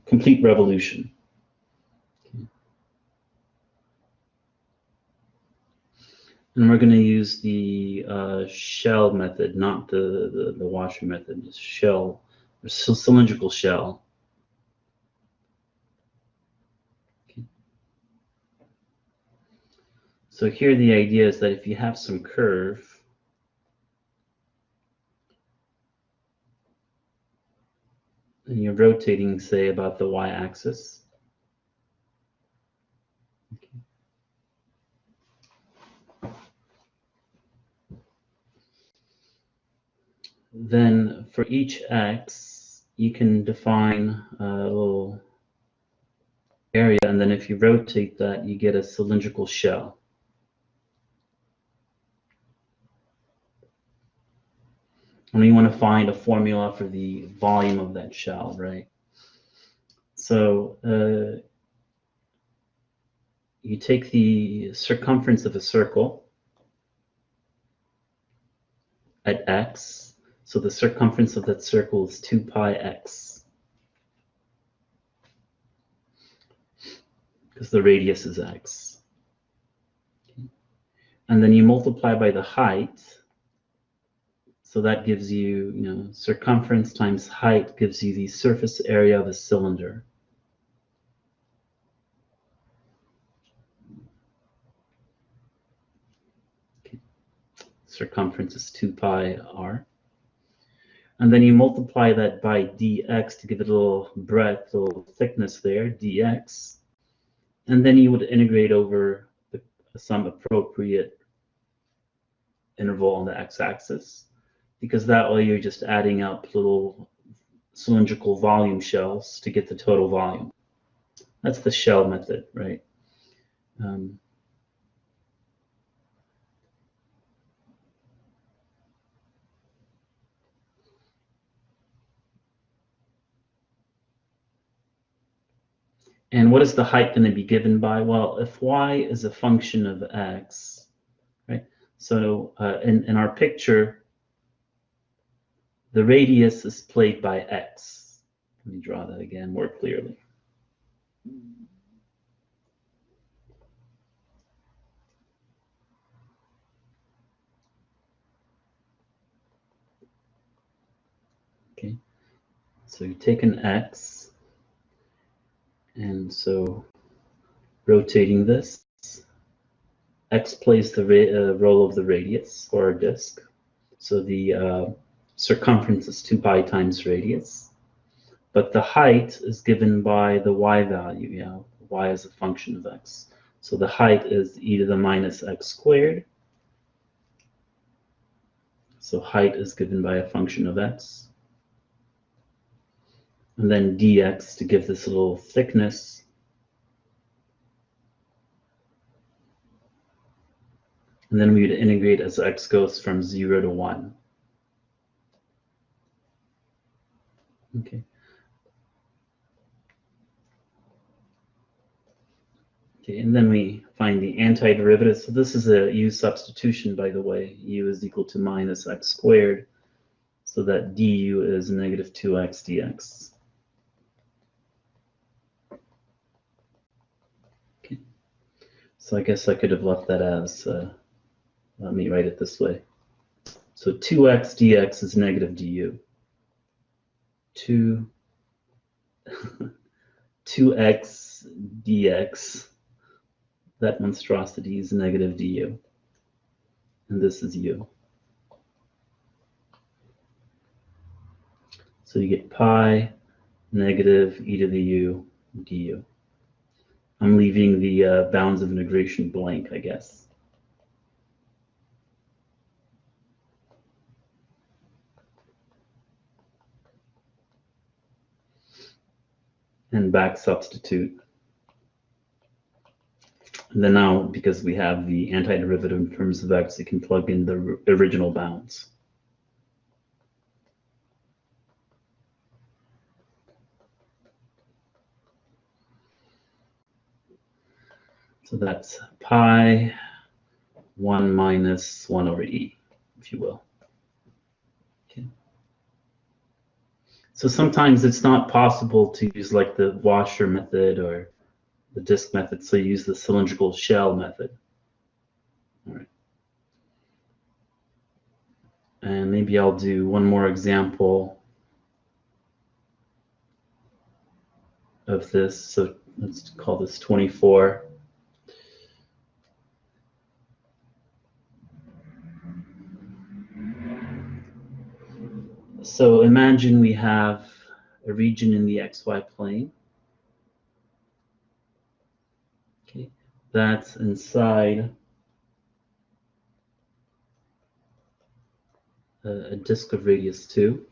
Complete revolution. Okay. And we're going to use the shell method, not the washer method. It's shell, or cylindrical shell. Okay. So here the idea is that if you have some curve, and you're rotating, say, about the y-axis. Okay. Then for each x, you can define a little area, and then if you rotate that, you get a cylindrical shell. And you want to find a formula for the volume of that shell, right? So you take the circumference of a circle at x. So the circumference of that circle is 2 pi x. Because the radius is x. Okay. And then you multiply by the height. So that gives you, circumference times height gives you the surface area of a cylinder. circumference is 2 pi r. And then you multiply that by dx to give it a little breadth, a little thickness there, dx. And then you would integrate over some appropriate interval on the x-axis, because that way you're just adding up little cylindrical volume shells to get the total volume. That's the shell method, right? And what is the height going to be given by? Well, if y is a function of x, right? So in our picture, the radius is played by x. Let me draw that again more clearly. Okay, so you take an x, and so rotating this, x plays the role of the radius for our disk. So the circumference is 2 pi times radius, but the height is given by the y value. Yeah, y is a function of x. So the height is e to the minus x squared. So height is given by a function of x. And then dx to give this little thickness. And then we would integrate as x goes from 0 to 1. Okay. Okay, and then we find the antiderivative. So this is a U-substitution, by the way. U is equal to minus x squared. So that du is negative 2x dx. Okay. So I guess I could have left that as, let me write it this way. So 2x dx is negative du. 2x dx, that monstrosity is negative du. And this is u. So you get pi negative e to the u du. I'm leaving the bounds of integration blank, I guess. And back substitute. And then now, because we have the antiderivative in terms of x, you can plug in the original bounds. So that's pi 1 minus 1 over e, if you will. Okay. So sometimes it's not possible to use like the washer method or the disk method, so you use the cylindrical shell method. All right. And maybe I'll do one more example of this. So let's call this 24. So imagine we have a region in the xy plane. Okay, that's inside a disk of radius 2.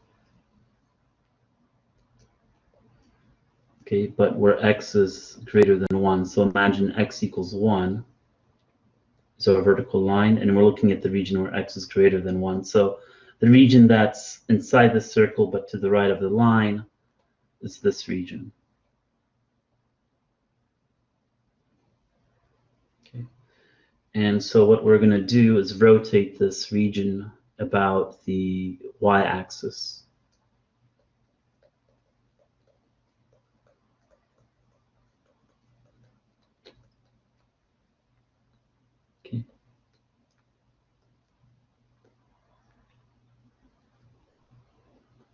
Okay, but where x is greater than 1. So imagine x equals 1. So a vertical line, and we're looking at the region where x is greater than 1. So the region that's inside the circle but to the right of the line is this region. Okay. And so what we're going to do is rotate this region about the y-axis. Okay.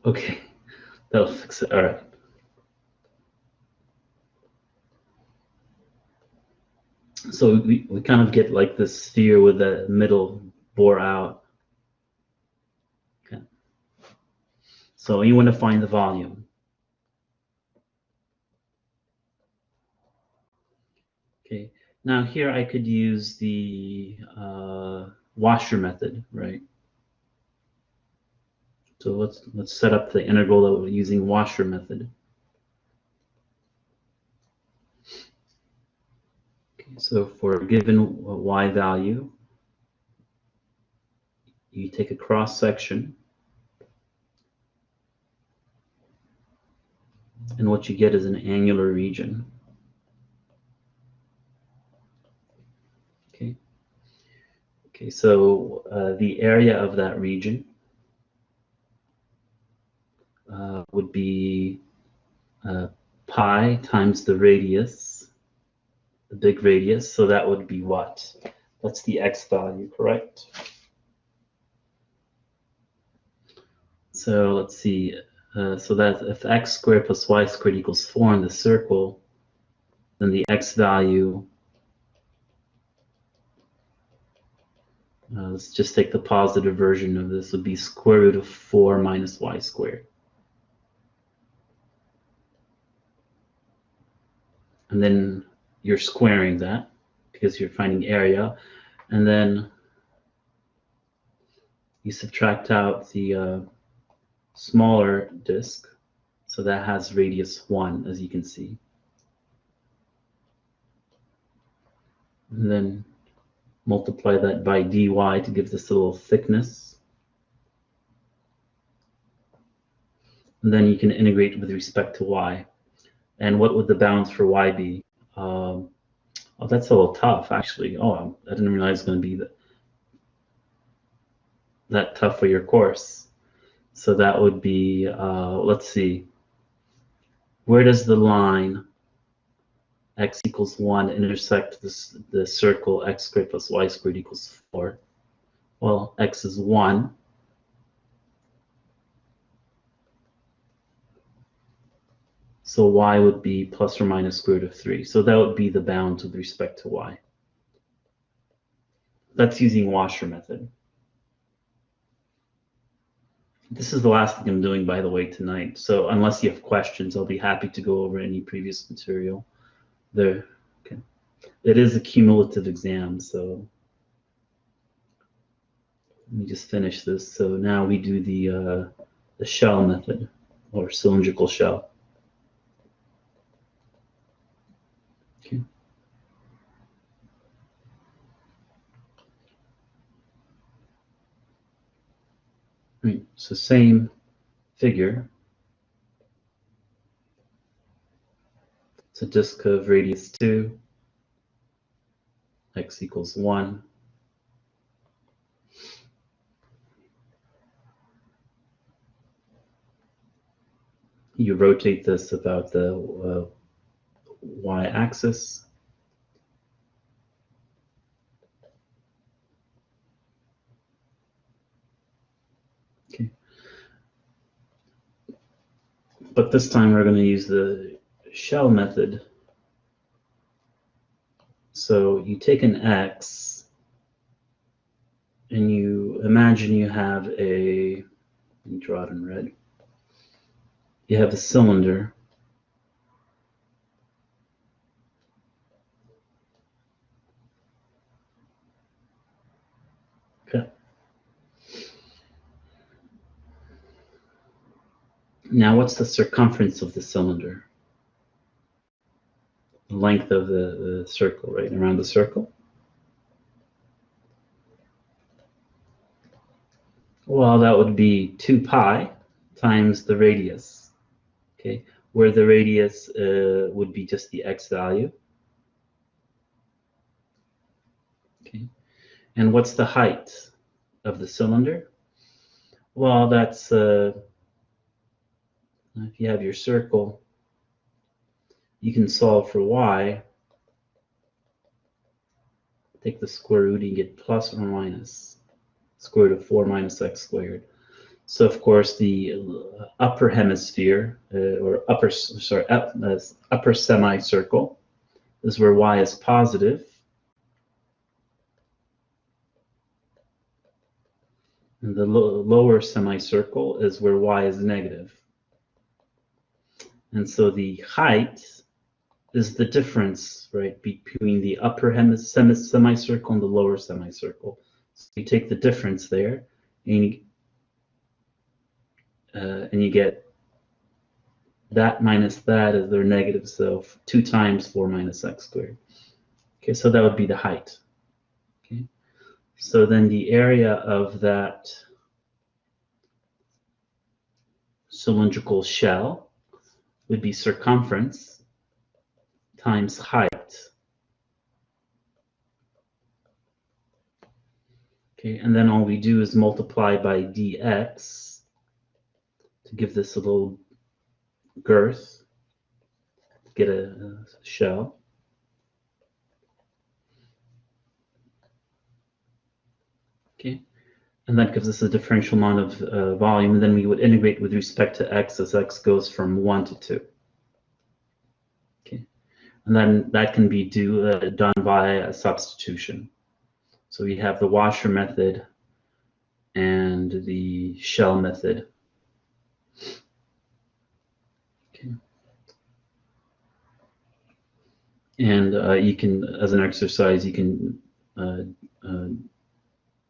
Okay, that'll fix it. All right. So we kind of get like this sphere with the middle bore out. So you want to find the volume. Okay. Now here I could use the washer method, right? So let's set up the integral using washer method. Okay, so for a given y value, you take a cross section, and what you get is an angular region. Okay. Okay, so the area of that region would be pi times the radius, the big radius. So that would be what? That's the x value, correct? So let's see. So that if x squared plus y squared equals 4 in the circle, then the x value, let's just take the positive version of this, would be square root of 4 minus y squared. And then you're squaring that because you're finding area. And then you subtract out the smaller disk. So that has radius 1, as you can see. And then multiply that by dy to give this a little thickness. And then you can integrate with respect to y. And what would the bounds for y be? Oh, that's a little tough, actually. Oh, I didn't realize it was going to be that tough for your course. So that would be, let's see, where does the line x equals 1 intersect the circle x squared plus y squared equals 4? Well, x is 1. So y would be plus or minus square root of 3. So that would be the bounds with respect to y. That's using washer method. This is the last thing I'm doing, by the way, tonight. So unless you have questions, I'll be happy to go over any previous material. There, okay. It is a cumulative exam, so let me just finish this. So now we do the shell method, or cylindrical shell. Okay. Right. So same figure. It's a disk of radius 2, x equals 1. You rotate this about the y-axis. Okay. But this time we're going to use the shell method. So you take an x and you imagine you have a, let me draw it in red. You have a cylinder. Okay. Now what's the circumference of the cylinder? The length of the circle, right, around the circle? Well, that would be 2 pi times the radius, okay, where the radius would be just the x value. Okay, and what's the height of the cylinder? Well, that's, if you have your circle, you can solve for y. Take the square root and get plus or minus square root of 4 minus x squared. So of course the upper hemisphere, or upper semicircle, is where y is positive. And the lower semicircle is where y is negative. And so the height is the difference, right, between the upper semicircle and the lower semicircle. So you take the difference there, and you get that minus that is their negative, so 2 times 4 minus x squared. Okay, so that would be the height. Okay, so then the area of that cylindrical shell would be circumference times height. Okay, and then all we do is multiply by dx to give this a little girth, to get a shell. Okay, and that gives us a differential amount of volume, and then we would integrate with respect to x as x goes from 1 to 2. Okay, and then that can be done via a substitution. So we have the washer method and the shell method. Okay. And you can, as an exercise, you can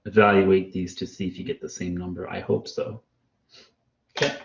evaluate these to see if you get the same number. I hope so. Okay.